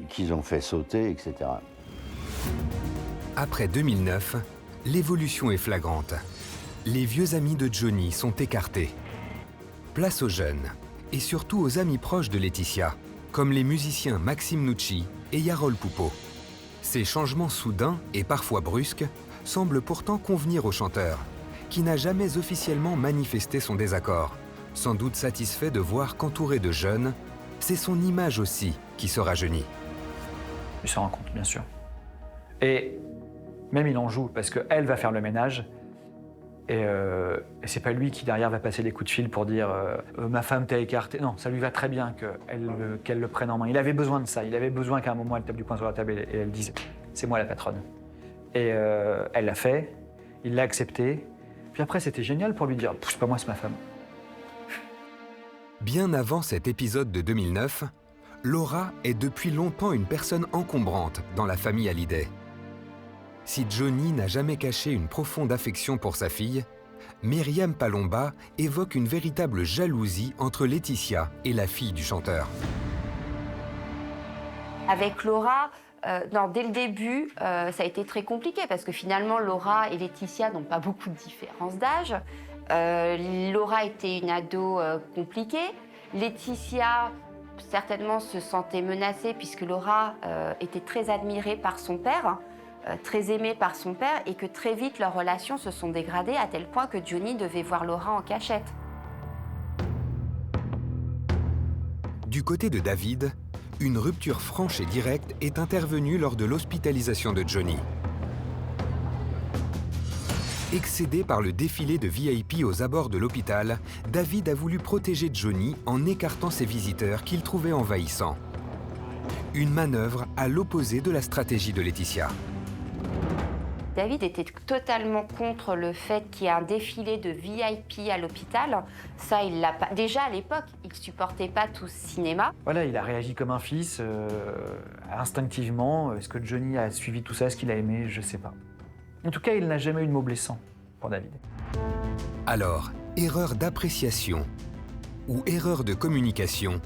qu'ils ont fait sauter, etc. Après 2009, l'évolution est flagrante. Les vieux amis de Johnny sont écartés. Place aux jeunes, et surtout aux amis proches de Laetitia, comme les musiciens Maxime Nucci et Yarol Poupeau. Ces changements soudains et parfois brusques semblent pourtant convenir au chanteur, qui n'a jamais officiellement manifesté son désaccord, sans doute satisfait de voir qu'entouré de jeunes, c'est son image aussi qui se rajeunit. Il s'en rend compte, bien sûr. Et même il en joue, parce qu'elle va faire le ménage, et c'est pas lui qui derrière va passer les coups de fil pour dire ma femme t'a écarté. Non, ça lui va très bien qu'elle le prenne en main. Il avait besoin de ça, il avait besoin qu'à un moment elle tape du poing sur la table et elle dise c'est moi la patronne. Et elle l'a fait, il l'a accepté, puis après c'était génial pour lui dire c'est pas moi, c'est ma femme. Bien avant cet épisode de 2009, Laura est depuis longtemps une personne encombrante dans la famille Hallyday. Si Johnny n'a jamais caché une profonde affection pour sa fille, Myriam Palomba évoque une véritable jalousie entre Laetitia et la fille du chanteur. Avec Laura, dès le début, ça a été très compliqué parce que finalement, Laura et Laetitia n'ont pas beaucoup de différence d'âge. Laura était une ado compliquée. Laetitia, certainement, se sentait menacée puisque Laura était très admirée par son père, très aimée par son père, et que très vite, leurs relations se sont dégradées à tel point que Johnny devait voir Laura en cachette. Du côté de David, une rupture franche et directe est intervenue lors de l'hospitalisation de Johnny. Excédé par le défilé de VIP aux abords de l'hôpital, David a voulu protéger Johnny en écartant ses visiteurs qu'il trouvait envahissants. Une manœuvre à l'opposé de la stratégie de Laetitia. David était totalement contre le fait qu'il y ait un défilé de VIP à l'hôpital. Ça, il l'a pas. Déjà à l'époque, il supportait pas tout ce cinéma. Voilà, il a réagi comme un fils, instinctivement. Est-ce que Johnny a suivi tout ça? Est-ce qu'il a aimé? Je sais pas. En tout cas, il n'a jamais eu de mot blessant pour David. Alors, erreur d'appréciation ou erreur de communication?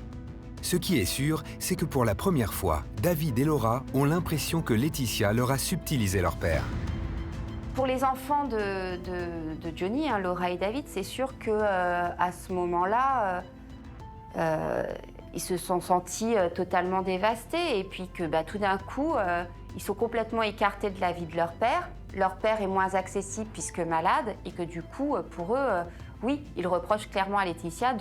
Ce qui est sûr, c'est que pour la première fois, David et Laura ont l'impression que Laetitia leur a subtilisé leur père. Pour les enfants de Johnny, Laura et David, c'est sûr qu'à ce moment-là, ils se sont sentis totalement dévastés et puis que tout d'un coup, ils sont complètement écartés de la vie de leur père. Leur père est moins accessible puisque malade et que du coup, pour eux, oui, ils reprochent clairement à Laetitia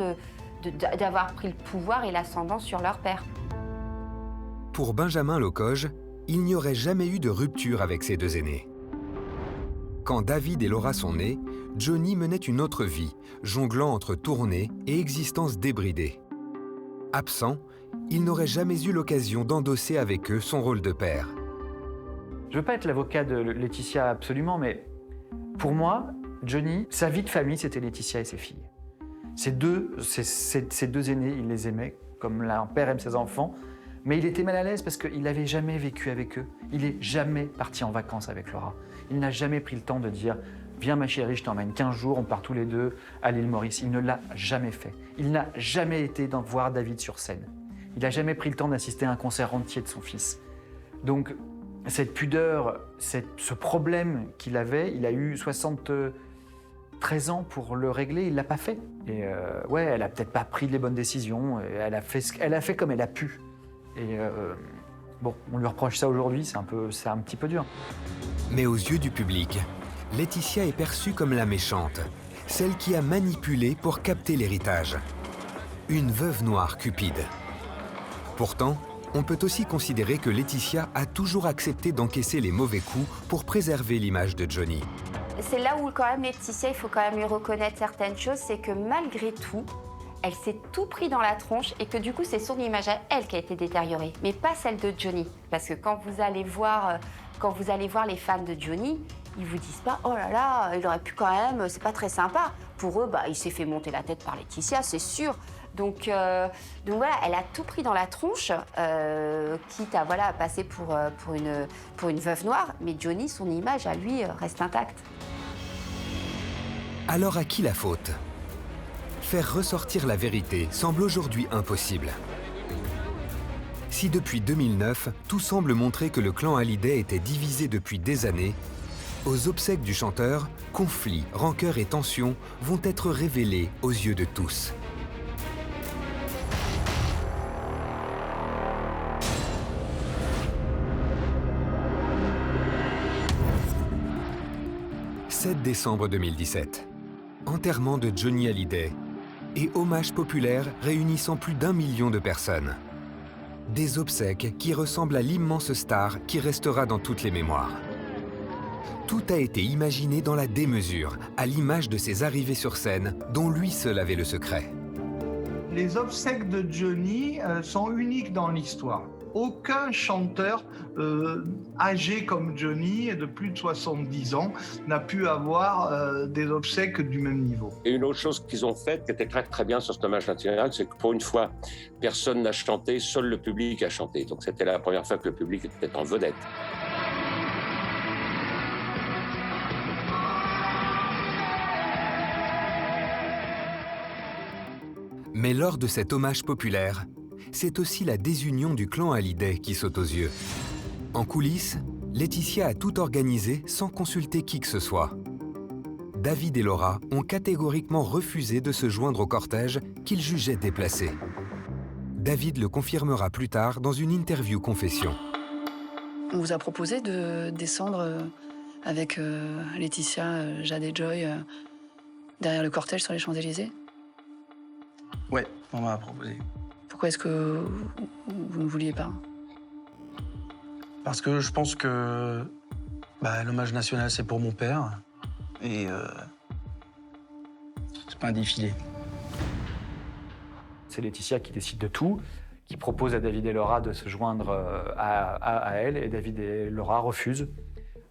d'avoir pris le pouvoir et l'ascendant sur leur père. Pour Benjamin Locoge, il n'y aurait jamais eu de rupture avec ses deux aînés. Quand David et Laura sont nés, Johnny menait une autre vie, jonglant entre tournées et existence débridée. Absent, il n'aurait jamais eu l'occasion d'endosser avec eux son rôle de père. Je veux pas être l'avocat de Laetitia absolument, mais pour moi, Johnny, sa vie de famille, c'était Laetitia et ses filles. Ces deux aînés, il les aimait, comme un père aime ses enfants, mais il était mal à l'aise parce qu'il n'avait jamais vécu avec eux. Il n'est jamais parti en vacances avec Laura. Il n'a jamais pris le temps de dire « Viens ma chérie, je t'emmène 15 jours, on part tous les deux à l'île Maurice ». Il ne l'a jamais fait. Il n'a jamais été voir David sur scène. Il n'a jamais pris le temps d'assister à un concert entier de son fils. Donc, cette pudeur, ce problème qu'il avait, il a eu 73 ans pour le régler, il ne l'a pas fait. Et ouais, elle n'a peut-être pas pris les bonnes décisions, elle a fait comme elle a pu. Et bon, on lui reproche ça aujourd'hui, c'est un petit peu dur. Mais aux yeux du public, Laetitia est perçue comme la méchante, celle qui a manipulé pour capter l'héritage. Une veuve noire cupide. Pourtant, on peut aussi considérer que Laetitia a toujours accepté d'encaisser les mauvais coups pour préserver l'image de Johnny. C'est là où quand même Laetitia, il faut quand même lui reconnaître certaines choses, c'est que malgré tout, elle s'est tout pris dans la tronche et que du coup, c'est son image à elle qui a été détériorée, mais pas celle de Johnny. Parce que quand vous allez voir les fans de Johnny, ils vous disent pas « Oh là là, il aurait pu quand même, c'est pas très sympa ». Pour eux, bah, il s'est fait monter la tête par Laetitia, c'est sûr. Donc voilà, elle a tout pris dans la tronche, quitte à voilà, passer pour une veuve noire, mais Johnny, son image à lui reste intacte. Alors à qui la faute? Faire ressortir la vérité semble aujourd'hui impossible. Si depuis 2009, tout semble montrer que le clan Hallyday était divisé depuis des années, aux obsèques du chanteur, conflits, rancœurs et tensions vont être révélés aux yeux de tous. « 7 décembre 2017. Enterrement de Johnny Hallyday et hommage populaire réunissant plus d'1 million de personnes. Des obsèques qui ressemblent à l'immense star qui restera dans toutes les mémoires. Tout a été imaginé dans la démesure, à l'image de ses arrivées sur scène, dont lui seul avait le secret. Les obsèques de Johnny sont uniques dans l'histoire. Aucun chanteur âgé comme Johnny, de plus de 70 ans, n'a pu avoir des obsèques du même niveau. Et une autre chose qu'ils ont faite, qui était très très bien sur cet hommage national, c'est que pour une fois, personne n'a chanté, seul le public a chanté. Donc c'était la première fois que le public était en vedette. Mais lors de cet hommage populaire, c'est aussi la désunion du clan Hallyday qui saute aux yeux. En coulisses, Laetitia a tout organisé sans consulter qui que ce soit. David et Laura ont catégoriquement refusé de se joindre au cortège qu'ils jugeaient déplacé. David le confirmera plus tard dans une interview confession. On vous a proposé de descendre avec Laetitia, Jade et Joy derrière le cortège sur les Champs-Élysées? Ouais, on m'a proposé. Pourquoi est-ce que vous ne vouliez pas? Parce que je pense que l'hommage national, c'est pour mon père. Et c'est pas un défilé. C'est Laetitia qui décide de tout, qui propose à David et Laura de se joindre à elle, et David et Laura refusent.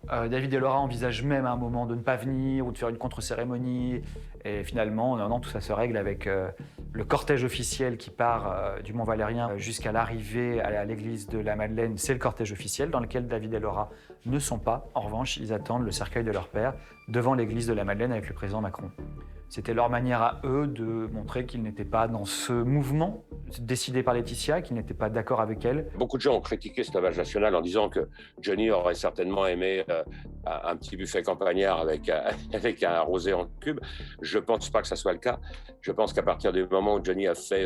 David et Laura envisagent même à un moment de ne pas venir ou de faire une contre-cérémonie. Et finalement, non, tout ça se règle avec le cortège officiel qui part du Mont-Valérien jusqu'à l'arrivée à l'église de la Madeleine. C'est le cortège officiel dans lequel David et Laura ne sont pas. En revanche, ils attendent le cercueil de leur père devant l'église de la Madeleine avec le président Macron. C'était leur manière à eux de montrer qu'ils n'étaient pas dans ce mouvement décidé par Laetitia, qu'ils n'étaient pas d'accord avec elle. Beaucoup de gens ont critiqué cet hommage national en disant que Johnny aurait certainement aimé un petit buffet campagnard avec un rosé en cube. Je ne pense pas que ça soit le cas. Je pense qu'à partir du moment où Johnny a fait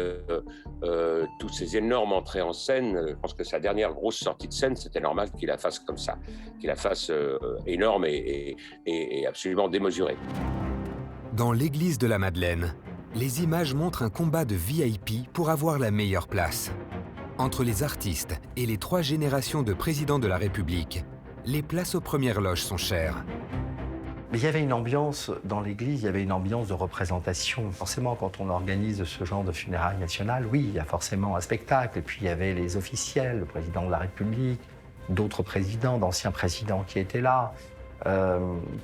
toutes ces énormes entrées en scène, je pense que sa dernière grosse sortie de scène, c'était normal qu'il la fasse comme ça, qu'il la fasse énorme et absolument démesurée. Dans l'église de la Madeleine, les images montrent un combat de VIP pour avoir la meilleure place. Entre les artistes et les 3 générations de présidents de la République, les places aux premières loges sont chères. Mais il y avait une ambiance dans l'église, il y avait une ambiance de représentation. Forcément, quand on organise ce genre de funérailles nationales, oui, il y a forcément un spectacle. Et puis il y avait les officiels, le président de la République, d'autres présidents, d'anciens présidents qui étaient là.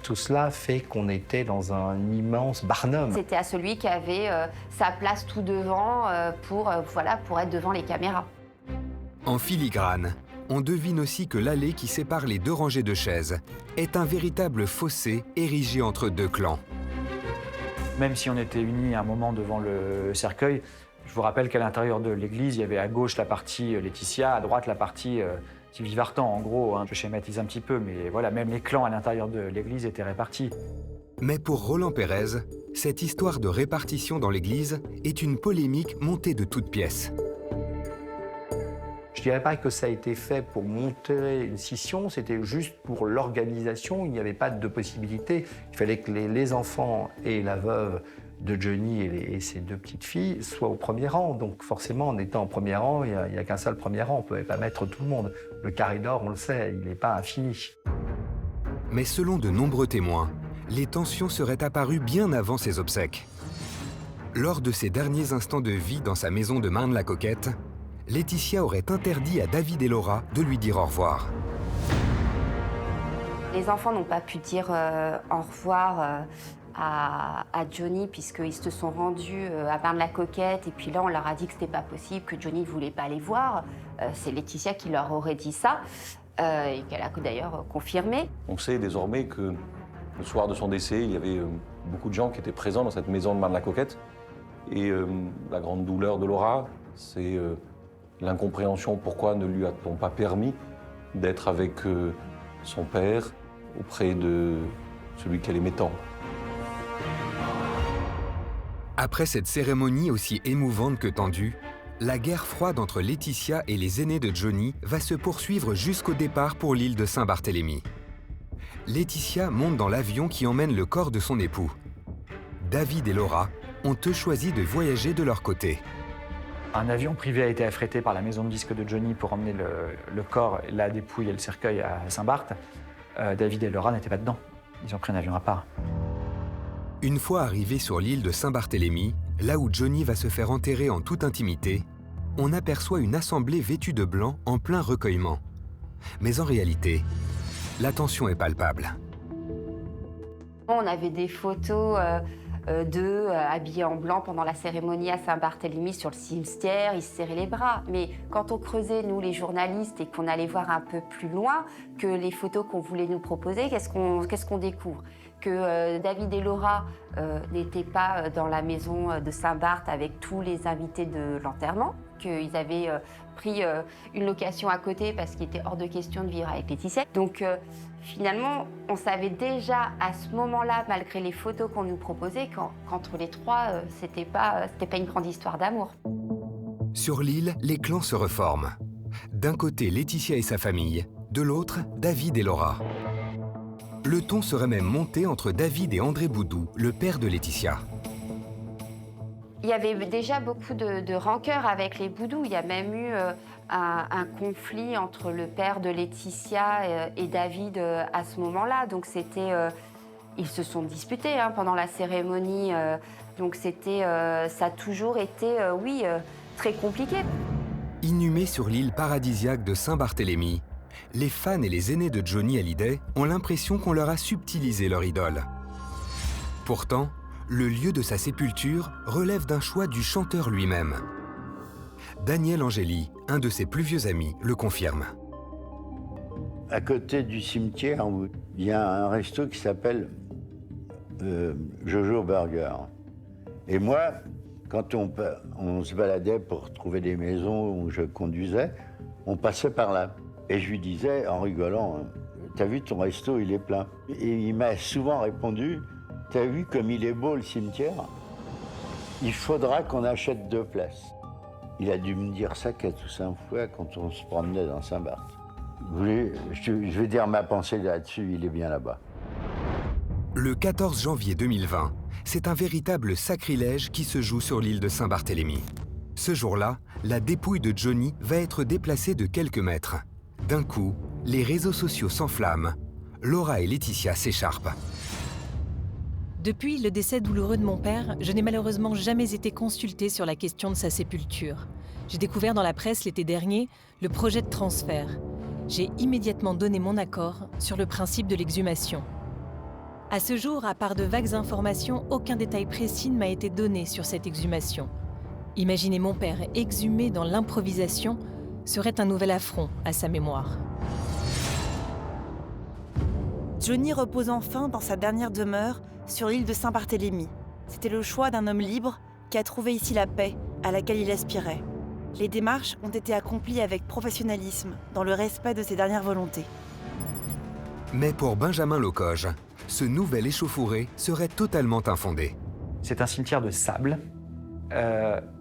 Tout cela fait qu'on était dans un immense Barnum. C'était à celui qui avait sa place tout devant pour être devant les caméras. En filigrane, on devine aussi que l'allée qui sépare les 2 rangées de chaises est un véritable fossé érigé entre 2 clans. Même si on était unis à un moment devant le cercueil, je vous rappelle qu'à l'intérieur de l'église, il y avait à gauche la partie Laetitia, à droite la partie Sylvie Vartan, en gros, je schématise un petit peu, mais voilà, même les clans à l'intérieur de l'église étaient répartis. Mais pour Roland Pérez, cette histoire de répartition dans l'église est une polémique montée de toutes pièces. Je ne dirais pas que ça a été fait pour monter une scission, c'était juste pour l'organisation, il n'y avait pas de possibilité. Il fallait que les enfants et la veuve de Johnny et ses 2 petites filles soient au premier rang. Donc forcément, en étant au premier rang, il n'y a qu'un seul premier rang, on ne pouvait pas mettre tout le monde. Le carré d'or, on le sait, il n'est pas infini. Mais selon de nombreux témoins, les tensions seraient apparues bien avant ses obsèques. Lors de ses derniers instants de vie dans sa maison de Marne-la-Coquette, Laetitia aurait interdit à David et Laura de lui dire au revoir. Les enfants n'ont pas pu dire au revoir à Johnny puisqu'ils se sont rendus à Marne-la-Coquette et puis là on leur a dit que c'était pas possible, que Johnny ne voulait pas les voir. C'est Laetitia qui leur aurait dit ça et qu'elle a d'ailleurs confirmé. On sait désormais que le soir de son décès, il y avait beaucoup de gens qui étaient présents dans cette maison de Marne-la-Coquette. Et la grande douleur de Laura, c'est l'incompréhension. Pourquoi ne lui a-t-on pas permis d'être avec son père auprès de celui qu'elle aimait tant? Après cette cérémonie aussi émouvante que tendue, la guerre froide entre Laetitia et les aînés de Johnny va se poursuivre jusqu'au départ pour l'île de Saint-Barthélemy. Laetitia monte dans l'avion qui emmène le corps de son époux. David et Laura ont eux choisi de voyager de leur côté. Un avion privé a été affrété par la maison de disques de Johnny pour emmener le corps, la dépouille et le cercueil à Saint-Barth. David et Laura n'étaient pas dedans. Ils ont pris un avion à part. Une fois arrivés sur l'île de Saint-Barthélemy, là où Johnny va se faire enterrer en toute intimité, on aperçoit une assemblée vêtue de blanc en plein recueillement. Mais en réalité, la tension est palpable. On avait des photos d'eux habillés en blanc pendant la cérémonie à Saint-Barthélemy sur le cimetière, ils se serraient les bras. Mais quand on creusait, nous les journalistes, et qu'on allait voir un peu plus loin que les photos qu'on voulait nous proposer, qu'est-ce qu'on découvre? Que David et Laura n'étaient pas dans la maison de Saint-Barth avec tous les invités de l'enterrement, qu'ils avaient pris une location à côté parce qu'il était hors de question de vivre avec Laetitia. Donc finalement, on savait déjà à ce moment-là, malgré les photos qu'on nous proposait, qu'entre les trois, c'était pas une grande histoire d'amour. Sur l'île, les clans se reforment. D'un côté, Laetitia et sa famille, de l'autre, David et Laura. Le ton serait même monté entre David et André Boudou, le père de Laetitia. Il y avait déjà beaucoup de rancœur avec les Boudou. Il y a même eu un conflit entre le père de Laetitia et David à ce moment-là. Donc ils se sont disputés pendant la cérémonie. Donc ça a toujours été, très compliqué. Inhumés sur l'île paradisiaque de Saint-Barthélemy, les fans et les aînés de Johnny Hallyday ont l'impression qu'on leur a subtilisé leur idole. Pourtant, le lieu de sa sépulture relève d'un choix du chanteur lui-même. Daniel Angeli, un de ses plus vieux amis, le confirme. À côté du cimetière, il y a un resto qui s'appelle Jojo Burger. Et moi, quand on se baladait pour trouver des maisons où je conduisais, on passait par là. Et je lui disais, en rigolant, « T'as vu, ton resto, il est plein ?» Et il m'a souvent répondu, « T'as vu comme il est beau, le cimetière? Il faudra qu'on achète 2 places. » Il a dû me dire ça 4 ou 5 fois quand on se promenait dans Saint-Barth. Je vais dire ma pensée là-dessus, il est bien là-bas. Le 14 janvier 2020, c'est un véritable sacrilège qui se joue sur l'île de Saint-Barthélemy. Ce jour-là, la dépouille de Johnny va être déplacée de quelques mètres. D'un coup, les réseaux sociaux s'enflamment. Laura et Laetitia s'écharpent. Depuis le décès douloureux de mon père, je n'ai malheureusement jamais été consultée sur la question de sa sépulture. J'ai découvert dans la presse l'été dernier le projet de transfert. J'ai immédiatement donné mon accord sur le principe de l'exhumation. À ce jour, à part de vagues informations, aucun détail précis ne m'a été donné sur cette exhumation. Imaginer mon père exhumé dans l'improvisation serait un nouvel affront à sa mémoire. Johnny repose enfin dans sa dernière demeure sur l'île de Saint-Barthélemy. C'était le choix d'un homme libre qui a trouvé ici la paix à laquelle il aspirait. Les démarches ont été accomplies avec professionnalisme, dans le respect de ses dernières volontés. Mais pour Benjamin Locoge, ce nouvel échauffouré serait totalement infondé. C'est un cimetière de sable.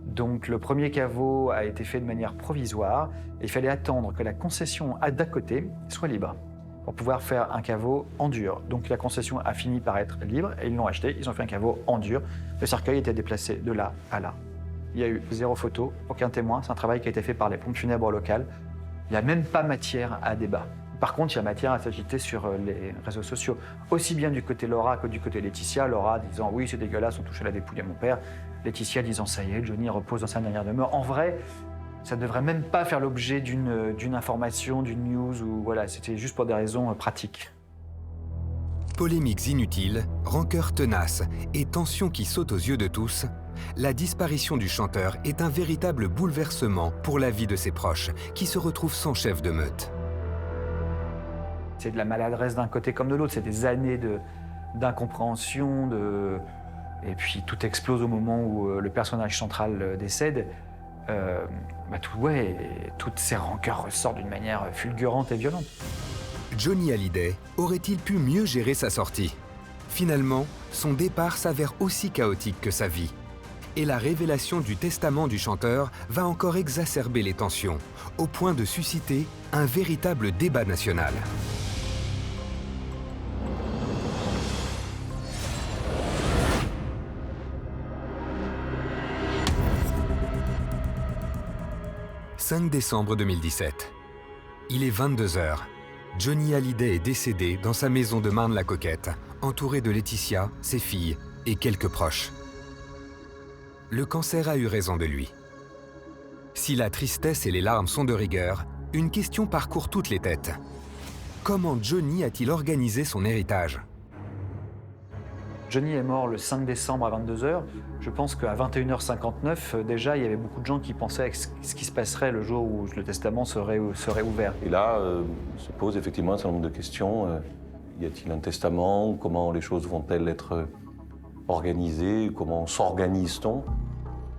Donc le premier caveau a été fait de manière provisoire. Et il fallait attendre que la concession d'à côté soit libre pour pouvoir faire un caveau en dur. Donc la concession a fini par être libre et ils l'ont acheté. Ils ont fait un caveau en dur. Le cercueil était déplacé de là à là. Il y a eu 0 photo, aucun témoin. C'est un travail qui a été fait par les pompes funèbres locales. Il n'y a même pas matière à débat. Par contre, il y a matière à s'agiter sur les réseaux sociaux, aussi bien du côté Laura que du côté Laetitia. Laura disant « oui, c'est dégueulasse, on touche à la dépouille à mon père ». Laetitia disant « ça y est, Johnny repose dans sa dernière demeure ». En vrai, ça ne devrait même pas faire l'objet d'une information, d'une news, ou voilà, c'était juste pour des raisons pratiques. Polémiques inutiles, rancœurs tenaces et tensions qui sautent aux yeux de tous, la disparition du chanteur est un véritable bouleversement pour la vie de ses proches, qui se retrouvent sans chef de meute. C'est de la maladresse d'un côté comme de l'autre, c'est des années d'incompréhension, et puis tout explose au moment où le personnage central décède. Toutes ces rancœurs ressortent d'une manière fulgurante et violente. Johnny Hallyday aurait-il pu mieux gérer sa sortie? Finalement, son départ s'avère aussi chaotique que sa vie. Et la révélation du testament du chanteur va encore exacerber les tensions, au point de susciter un véritable débat national. « 5 décembre 2017. Il est 22h. Johnny Hallyday est décédé dans sa maison de Marne-la-Coquette, entouré de Laetitia, ses filles et quelques proches. Le cancer a eu raison de lui. Si la tristesse et les larmes sont de rigueur, une question parcourt toutes les têtes. Comment Johnny a-t-il organisé son héritage? Johnny est mort le 5 décembre à 22h. Je pense qu'à 21h59, déjà, il y avait beaucoup de gens qui pensaient à ce qui se passerait le jour où le testament serait ouvert. Et là, se pose effectivement un certain nombre de questions. Y a-t-il un testament? Comment les choses vont-elles être organisées? Comment s'organise-t-on?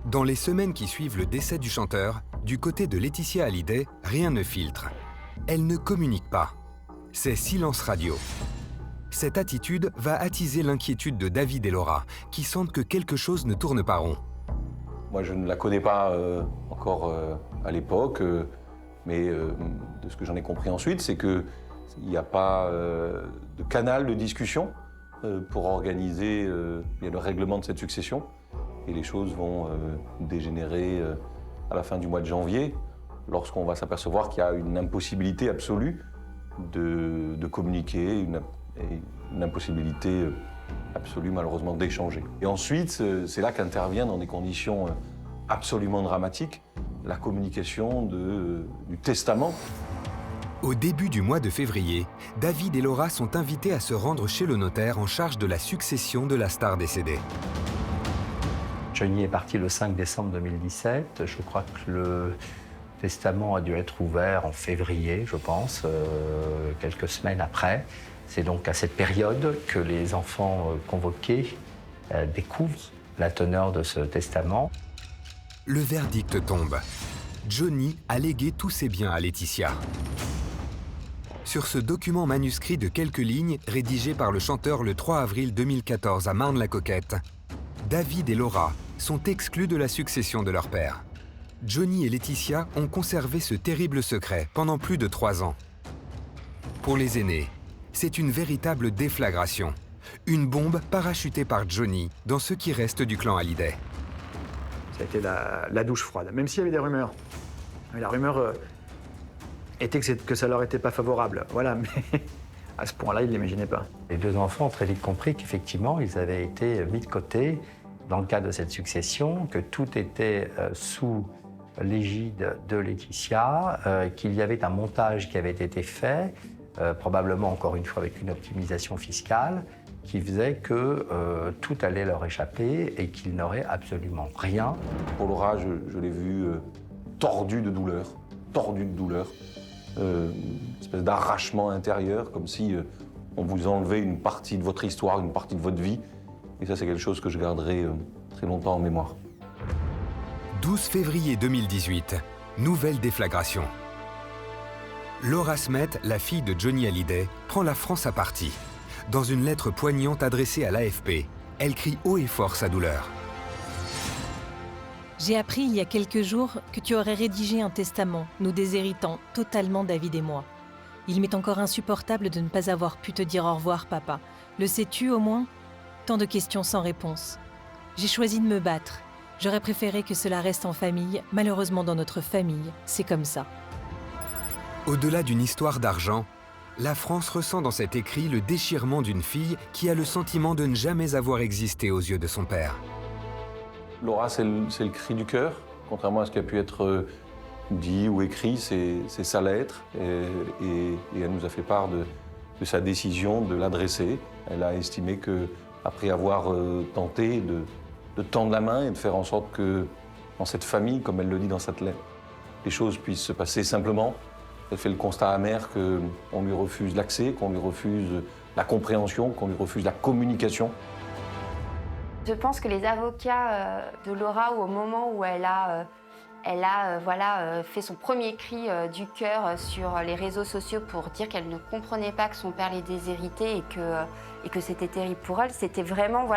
Dans les semaines qui suivent le décès du chanteur, du côté de Laetitia Hallyday, rien ne filtre. Elle ne communique pas. C'est silence radio. Cette attitude va attiser l'inquiétude de David et Laura, qui sentent que quelque chose ne tourne pas rond. Moi, je ne la connais pas encore à l'époque, mais de ce que j'en ai compris ensuite, c'est qu'il n'y a pas de canal de discussion pour organiser le règlement de cette succession. Et les choses vont dégénérer à la fin du mois de janvier, lorsqu'on va s'apercevoir qu'il y a une impossibilité absolue de communiquer, une impossibilité absolue malheureusement d'échanger. Et ensuite, c'est là qu'intervient dans des conditions absolument dramatiques la communication du testament. Au début du mois de février, David et Laura sont invités à se rendre chez le notaire en charge de la succession de la star décédée. Johnny est parti le 5 décembre 2017. Je crois que le testament a dû être ouvert en février, je pense, quelques semaines après. C'est donc à cette période que les enfants convoqués découvrent la teneur de ce testament. Le verdict tombe. Johnny a légué tous ses biens à Laetitia. Sur ce document manuscrit de quelques lignes, rédigé par le chanteur le 3 avril 2014 à Marne-la-Coquette, David et Laura sont exclus de la succession de leur père. Johnny et Laetitia ont conservé ce terrible secret pendant plus de 3 ans. Pour les aînés, c'est une véritable déflagration. Une bombe parachutée par Johnny dans ce qui reste du clan Hallyday. Ça a été la douche froide, même s'il y avait des rumeurs. Mais la rumeur était que ça leur était pas favorable. Voilà, mais à ce point-là, ils ne l'imaginaient pas. Les deux enfants ont très vite compris qu'effectivement, ils avaient été mis de côté dans le cadre de cette succession, que tout était sous l'égide de Laetitia, qu'il y avait un montage qui avait été fait, probablement encore une fois avec une optimisation fiscale, qui faisait que tout allait leur échapper et qu'ils n'auraient absolument rien. Pour Laura, je l'ai vue tordue de douleur, une espèce d'arrachement intérieur, comme si on vous enlevait une partie de votre histoire, une partie de votre vie. Et ça, c'est quelque chose que je garderai très longtemps en mémoire. 12 février 2018, nouvelle déflagration. Laura Smet, la fille de Johnny Hallyday, prend la France à partie. Dans une lettre poignante adressée à l'AFP, elle crie haut et fort sa douleur. J'ai appris il y a quelques jours que tu aurais rédigé un testament, nous déshéritant totalement David et moi. Il m'est encore insupportable de ne pas avoir pu te dire au revoir, papa. Le sais-tu au moins? Tant de questions sans réponse. J'ai choisi de me battre. J'aurais préféré que cela reste en famille. Malheureusement, dans notre famille, c'est comme ça. Au-delà d'une histoire d'argent, La France ressent dans cet écrit le déchirement d'une fille qui a le sentiment de ne jamais avoir existé aux yeux de son père. Laura, c'est le cri du cœur. Contrairement à ce qui a pu être dit ou écrit, c'est sa lettre. Et elle nous a fait part de sa décision de l'adresser. Elle a estimé qu'après avoir tenté de tendre la main et de faire en sorte que, dans cette famille, comme elle le dit dans cette lettre, les choses puissent se passer simplement. Elle fait le constat amer qu'on lui refuse l'accès, qu'on lui refuse la compréhension, qu'on lui refuse la communication. Je pense que les avocats de Laura, au moment où elle a fait son premier cri du cœur sur les réseaux sociaux pour dire qu'elle ne comprenait pas que son père les déshéritait et que c'était terrible pour elle, c'était vraiment,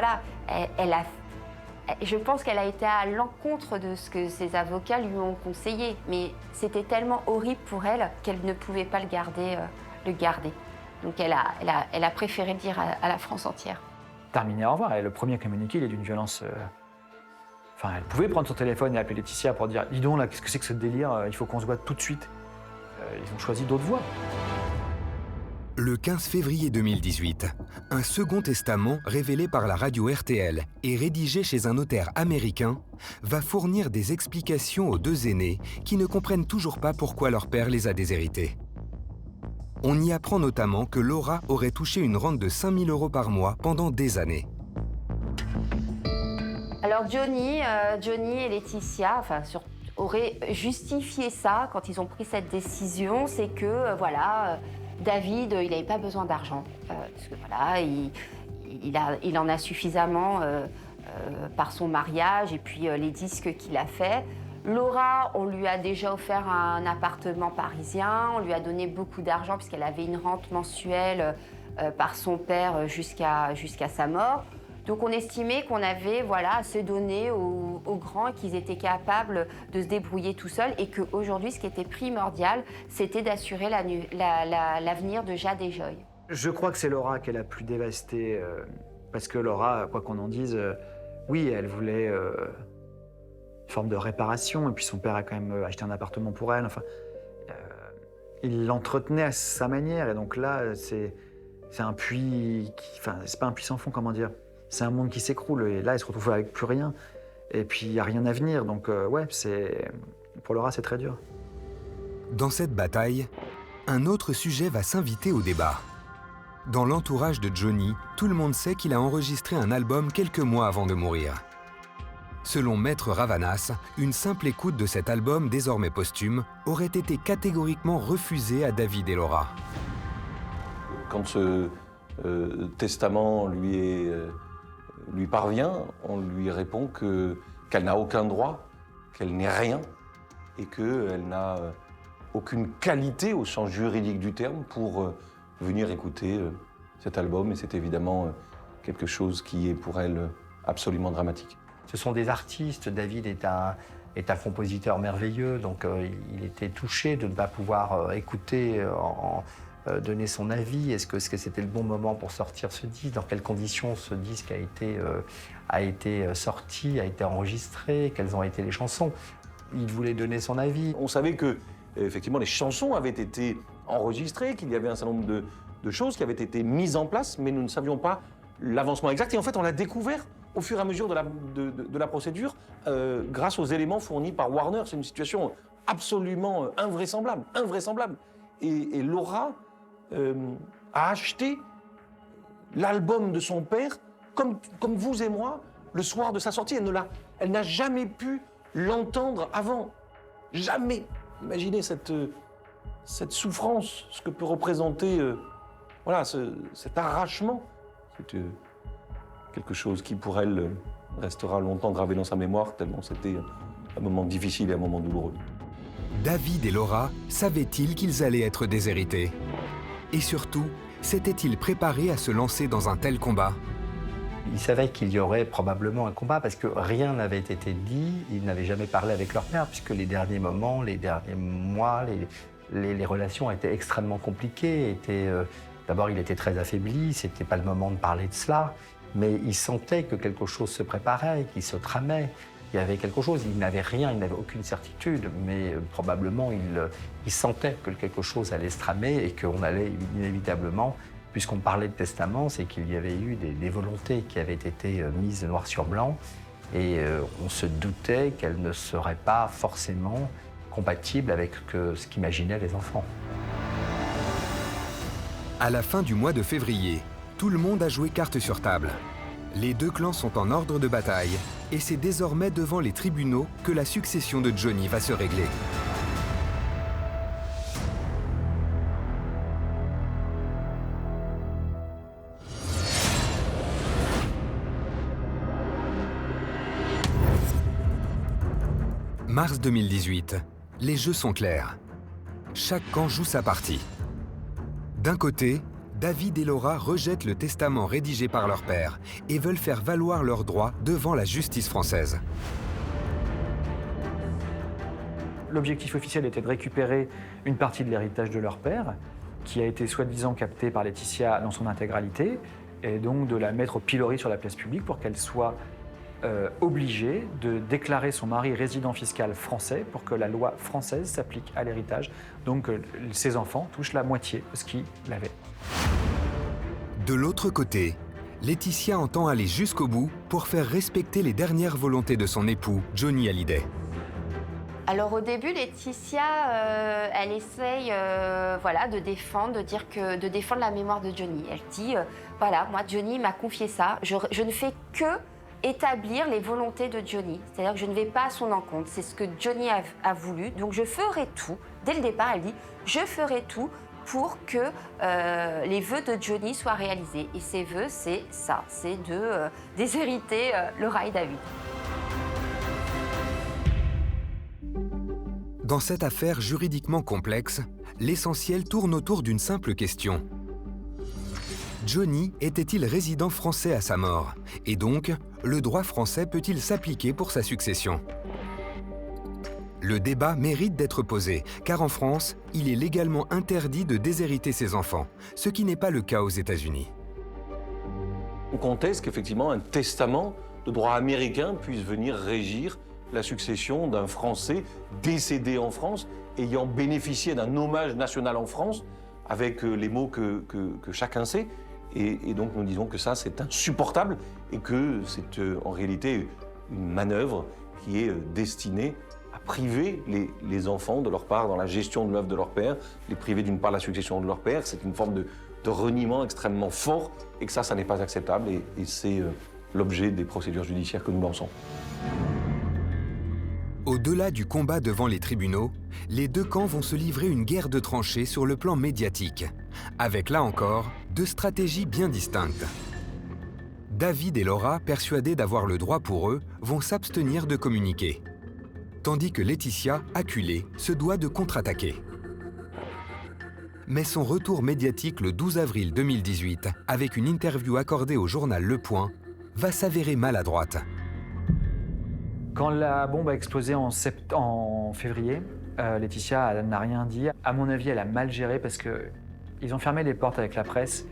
je pense qu'elle a été à l'encontre de ce que ses avocats lui ont conseillé. Mais c'était tellement horrible pour elle qu'elle ne pouvait pas le garder. Donc elle a préféré le dire à la France entière. Terminé, au revoir. Et le premier communiqué, il est d'une violence... Enfin, elle pouvait prendre son téléphone et appeler Laetitia pour dire « Dis donc, là, qu'est-ce que c'est que ce délire? Il faut qu'on se voit tout de suite. » Ils ont choisi d'autres voies. Le 15 février 2018, un second testament révélé par la radio RTL et rédigé chez un notaire américain va fournir des explications aux deux aînés qui ne comprennent toujours pas pourquoi leur père les a déshérités. On y apprend notamment que Laura aurait touché une rente de 5 000 € par mois pendant des années. Alors Johnny et Laetitia auraient justifié ça quand ils ont pris cette décision. C'est que, David, il n'avait pas besoin d'argent. Parce que il en a suffisamment par son mariage et puis les disques qu'il a faits. Laura, on lui a déjà offert un appartement parisien, on lui a donné beaucoup d'argent puisqu'elle avait une rente mensuelle par son père jusqu'à sa mort. Donc on estimait qu'on avait assez donné aux grands et qu'ils étaient capables de se débrouiller tout seuls et qu'aujourd'hui, ce qui était primordial, c'était d'assurer l'avenir de Jade et Joy. Je crois que c'est Laura qui est la plus dévastée parce que Laura, quoi qu'on en dise, oui, elle voulait une forme de réparation et puis son père a quand même acheté un appartement pour elle. Enfin, il l'entretenait à sa manière et donc là, c'est un puits, c'est pas un puits sans fond, comment dire. C'est un monde qui s'écroule et là, elle se retrouve avec plus rien. Et puis, il n'y a rien à venir. Donc, pour Laura, c'est très dur. Dans cette bataille, un autre sujet va s'inviter au débat. Dans l'entourage de Johnny, tout le monde sait qu'il a enregistré un album quelques mois avant de mourir. Selon Maître Ravanas, une simple écoute de cet album désormais posthume aurait été catégoriquement refusée à David et Laura. Quand ce testament lui parvient, on lui répond qu'elle n'a aucun droit, qu'elle n'est rien et qu'elle n'a aucune qualité au sens juridique du terme pour venir écouter cet album. Et c'est évidemment quelque chose qui est pour elle absolument dramatique. Ce sont des artistes. David est un compositeur merveilleux, donc il était touché de ne pas pouvoir écouter donner son avis. Est-ce que c'était le bon moment pour sortir ce disque? Dans quelles conditions ce disque a été sorti, a été enregistré? Quelles ont été les chansons? Il voulait donner son avis. On savait que, effectivement, les chansons avaient été enregistrées, qu'il y avait un certain nombre de choses qui avaient été mises en place, mais nous ne savions pas l'avancement exact. Et en fait, on l'a découvert au fur et à mesure de la procédure grâce aux éléments fournis par Warner. C'est une situation absolument invraisemblable. Et Laura a acheté l'album de son père, comme vous et moi, le soir de sa sortie. Elle n'a jamais pu l'entendre avant. Jamais. Imaginez cette souffrance, ce que peut représenter cet arrachement. C'est quelque chose qui, pour elle, restera longtemps gravé dans sa mémoire, tellement c'était un moment difficile et un moment douloureux. David et Laura savaient-ils qu'ils allaient être déshérités? Et surtout, s'étaient-ils préparés à se lancer dans un tel combat? Ils savaient qu'il y aurait probablement un combat parce que rien n'avait été dit. Ils n'avaient jamais parlé avec leur père puisque les derniers moments, les derniers mois, les relations étaient extrêmement compliquées. D'abord, il était très affaibli, c'était pas le moment de parler de cela. Mais ils sentaient que quelque chose se préparait, qu'il se tramait. Il y avait quelque chose, il n'avait rien, il n'avait aucune certitude, mais probablement il sentait que quelque chose allait se tramer et qu'on allait inévitablement, puisqu'on parlait de testament, c'est qu'il y avait eu des volontés qui avaient été mises noir sur blanc et on se doutait qu'elles ne seraient pas forcément compatibles avec ce qu'imaginaient les enfants. À la fin du mois de février, tout le monde a joué carte sur table. Les deux clans sont en ordre de bataille et c'est désormais devant les tribunaux que la succession de Johnny va se régler. Mars 2018, les jeux sont clairs. Chaque camp joue sa partie. D'un côté, David et Laura rejettent le testament rédigé par leur père et veulent faire valoir leurs droits devant la justice française. L'objectif officiel était de récupérer une partie de l'héritage de leur père, qui a été soi-disant capté par Laetitia dans son intégralité, et donc de la mettre au pilori sur la place publique pour qu'elle soit obligée de déclarer son mari résident fiscal français pour que la loi française s'applique à l'héritage. Donc ses enfants touchent la moitié de ce qu'il avait. De l'autre côté, Laetitia entend aller jusqu'au bout pour faire respecter les dernières volontés de son époux, Johnny Hallyday. Alors au début, Laetitia, elle essaye de défendre la mémoire de Johnny. Elle dit, moi Johnny m'a confié ça, je ne fais que établir les volontés de Johnny. C'est-à-dire que je ne vais pas à son encontre, c'est ce que Johnny a voulu, donc je ferai tout. Dès le départ, elle dit, je ferai tout pour que les vœux de Johnny soient réalisés. Et ses vœux, c'est ça, c'est de déshériter Laura et David. Dans cette affaire juridiquement complexe, l'essentiel tourne autour d'une simple question. Johnny était-il résident français à sa mort? Et donc, le droit français peut-il s'appliquer pour sa succession? Le débat mérite d'être posé, car en France, il est légalement interdit de déshériter ses enfants, ce qui n'est pas le cas aux États-Unis. On conteste qu'effectivement un testament de droit américain puisse venir régir la succession d'un Français décédé en France, ayant bénéficié d'un hommage national en France, avec les mots que chacun sait. Et donc nous disons que ça, c'est insupportable et que c'est en réalité une manœuvre qui est destinée à priver les enfants de leur part dans la gestion de l'œuvre de leur père, les priver d'une part de la succession de leur père. C'est une forme de reniement extrêmement fort et que ça n'est pas acceptable et c'est l'objet des procédures judiciaires que nous lançons. Au-delà du combat devant les tribunaux, les deux camps vont se livrer une guerre de tranchées sur le plan médiatique, avec là encore deux stratégies bien distinctes. David et Laura, persuadés d'avoir le droit pour eux, vont s'abstenir de communiquer, tandis que Laetitia, acculée, se doit de contre-attaquer. Mais son retour médiatique le 12 avril 2018, avec une interview accordée au journal Le Point, va s'avérer maladroite. Quand la bombe a explosé en février, Laetitia n'a rien dit. À mon avis, elle a mal géré parce qu'ils ont fermé les portes avec la presse.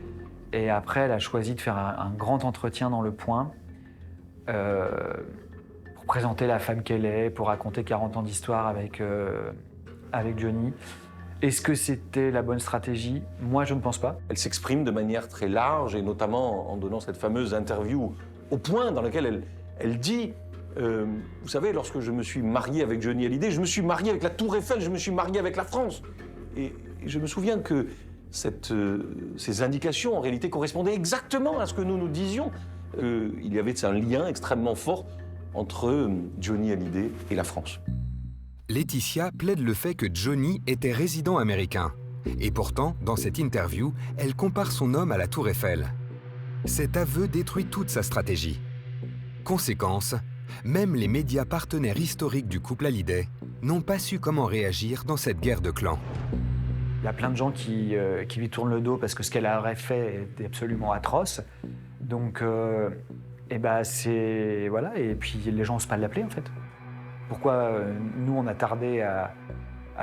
Et après, elle a choisi de faire un grand entretien dans Le Point pour présenter la femme qu'elle est, pour raconter 40 ans d'histoire avec Johnny. Est-ce que c'était la bonne stratégie? Moi, je ne pense pas. Elle s'exprime de manière très large et notamment en donnant cette fameuse interview au Point dans laquelle elle dit... vous savez, lorsque je me suis marié avec Johnny Hallyday, je me suis marié avec la Tour Eiffel, je me suis marié avec la France. Et je me souviens que ces indications, en réalité, correspondaient exactement à ce que nous disions. Il y avait un lien extrêmement fort entre Johnny Hallyday et la France. Laetitia plaide le fait que Johnny était résident américain. Et pourtant, dans cette interview, elle compare son homme à la Tour Eiffel. Cet aveu détruit toute sa stratégie. Conséquence, même les médias partenaires historiques du couple Hallyday n'ont pas su comment réagir dans cette guerre de clans. Il y a plein de gens qui lui tournent le dos parce que ce qu'elle aurait fait était absolument atroce. Donc, voilà. Et puis les gens n'osent pas l'appeler en fait. Pourquoi nous on a tardé à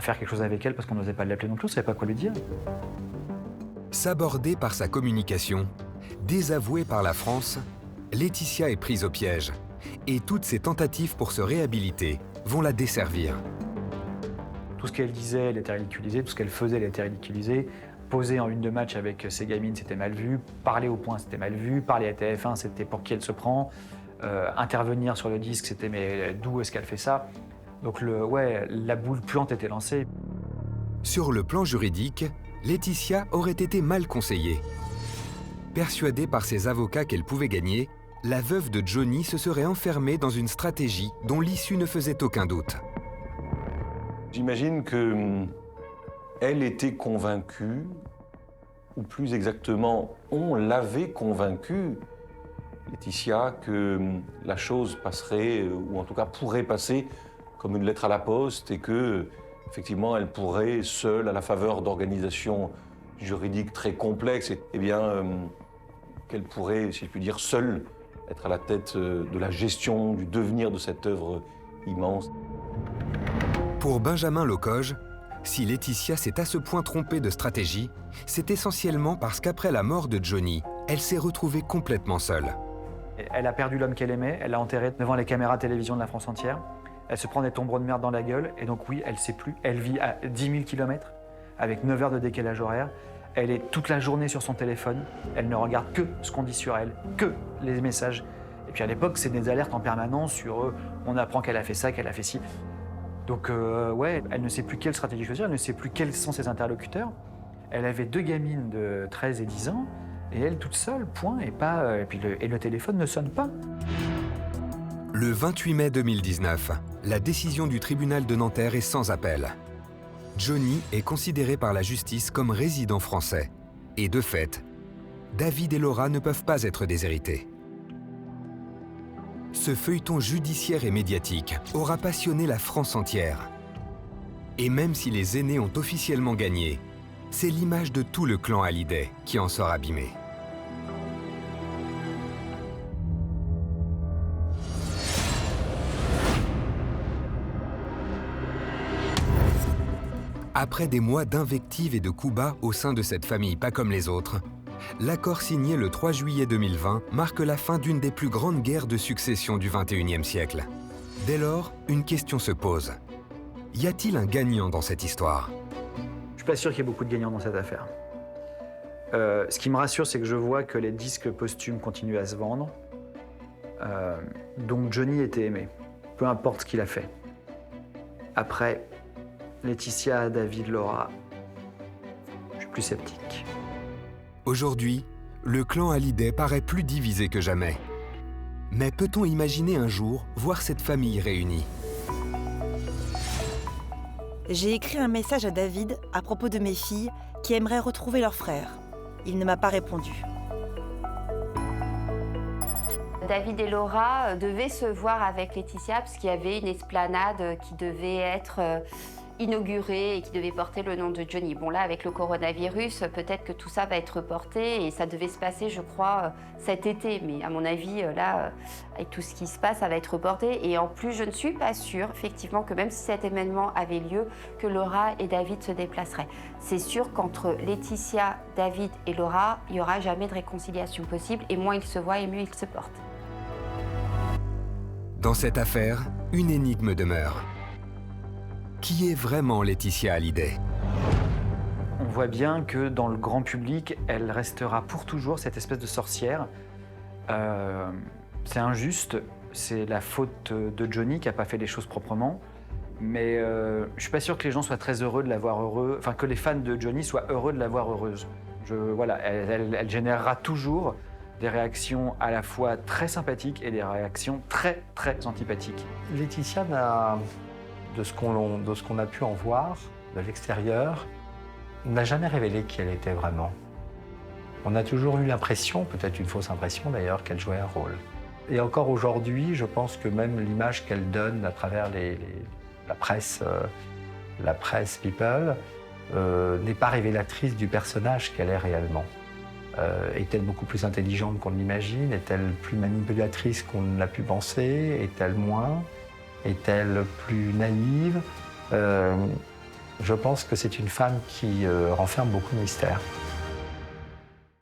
faire quelque chose avec elle parce qu'on n'osait pas l'appeler non plus, on ne savait pas quoi lui dire. Sabordée par sa communication, désavouée par la France, Laetitia est prise au piège et toutes ses tentatives pour se réhabiliter vont la desservir. Tout ce qu'elle disait, elle était ridiculisée. Tout ce qu'elle faisait, elle était ridiculisée. Poser en une de match avec ses gamines, c'était mal vu. Parler au point, c'était mal vu. Parler à TF1, c'était pour qui elle se prend. Intervenir sur le disque, c'était mais d'où est-ce qu'elle fait ça? Donc la boule puante était lancée. Sur le plan juridique, Laetitia aurait été mal conseillée. Persuadée par ses avocats qu'elle pouvait gagner, la veuve de Johnny se serait enfermée dans une stratégie dont l'issue ne faisait aucun doute. J'imagine qu'elle était convaincue, ou plus exactement, on l'avait convaincue, Laetitia, que la chose passerait, ou en tout cas pourrait passer, comme une lettre à la poste, et que, effectivement, elle pourrait, seule, à la faveur d'organisations juridiques très complexes, qu'elle pourrait, si je puis dire, seule, être à la tête de la gestion, du devenir de cette œuvre immense. Pour Benjamin Locoge, si Laetitia s'est à ce point trompée de stratégie, c'est essentiellement parce qu'après la mort de Johnny, elle s'est retrouvée complètement seule. Elle a perdu l'homme qu'elle aimait, elle l'a enterré devant les caméras télévision de la France entière. Elle se prend des tombereaux de merde dans la gueule, et donc oui, elle ne sait plus. Elle vit à 10 000 km, avec 9 heures de décalage horaire. Elle est toute la journée sur son téléphone. Elle ne regarde que ce qu'on dit sur elle, que les messages. Et puis à l'époque, c'est des alertes en permanence sur on apprend qu'elle a fait ça, qu'elle a fait ci. Donc elle ne sait plus quelle stratégie choisir, elle ne sait plus quels sont ses interlocuteurs. Elle avait 2 gamines de 13 et 10 ans, et elle toute seule, point, et le téléphone ne sonne pas. Le 28 mai 2019, la décision du tribunal de Nanterre est sans appel. Johnny est considéré par la justice comme résident français. Et de fait, David et Laura ne peuvent pas être déshérités. Ce feuilleton judiciaire et médiatique aura passionné la France entière. Et même si les aînés ont officiellement gagné, c'est l'image de tout le clan Hallyday qui en sort abîmée. Après des mois d'invectives et de coups bas au sein de cette famille pas comme les autres, l'accord signé le 3 juillet 2020 marque la fin d'une des plus grandes guerres de succession du XXIe siècle. Dès lors, une question se pose. Y a-t-il un gagnant dans cette histoire? Je suis pas sûr qu'il y ait beaucoup de gagnants dans cette affaire. Ce qui me rassure, c'est que je vois que les disques posthumes continuent à se vendre. Donc Johnny était aimé, peu importe ce qu'il a fait. Après, Laetitia, David, Laura, je suis plus sceptique. Aujourd'hui, le clan Hallyday paraît plus divisé que jamais. Mais peut-on imaginer un jour voir cette famille réunie? J'ai écrit un message à David à propos de mes filles qui aimeraient retrouver leur frère. Il ne m'a pas répondu. David et Laura devaient se voir avec Laetitia parce qu'il y avait une esplanade qui devait être inaugurée et qui devait porter le nom de Johnny. Bon là, avec le coronavirus, peut-être que tout ça va être reporté et ça devait se passer, je crois, cet été. Mais à mon avis, là, avec tout ce qui se passe, ça va être reporté. Et en plus, je ne suis pas sûre, effectivement, que même si cet événement avait lieu, que Laura et David se déplaceraient. C'est sûr qu'entre Laetitia, David et Laura, il n'y aura jamais de réconciliation possible. Et moins ils se voient, et mieux ils se portent. Dans cette affaire, une énigme demeure. Qui est vraiment Laetitia Hallyday? On voit bien que dans le grand public, elle restera pour toujours cette espèce de sorcière. C'est injuste, c'est la faute de Johnny qui n'a pas fait les choses proprement. Mais je ne suis pas sûr que les gens soient très heureux de la voir heureuse, enfin que les fans de Johnny soient heureux de la voir heureuse. Elle générera toujours des réactions à la fois très sympathiques et des réactions très, très antipathiques. Laetitia de ce qu'on a pu en voir de l'extérieur, n'a jamais révélé qui elle était vraiment. On a toujours eu l'impression, peut-être une fausse impression d'ailleurs, qu'elle jouait un rôle. Et encore aujourd'hui, je pense que même l'image qu'elle donne à travers la presse People n'est pas révélatrice du personnage qu'elle est réellement. Est-elle beaucoup plus intelligente qu'on l'imagine? Est-elle plus manipulatrice qu'on ne l'a pu penser? Est-elle moins? Est-elle plus naïve? Je pense que c'est une femme qui renferme beaucoup de mystères.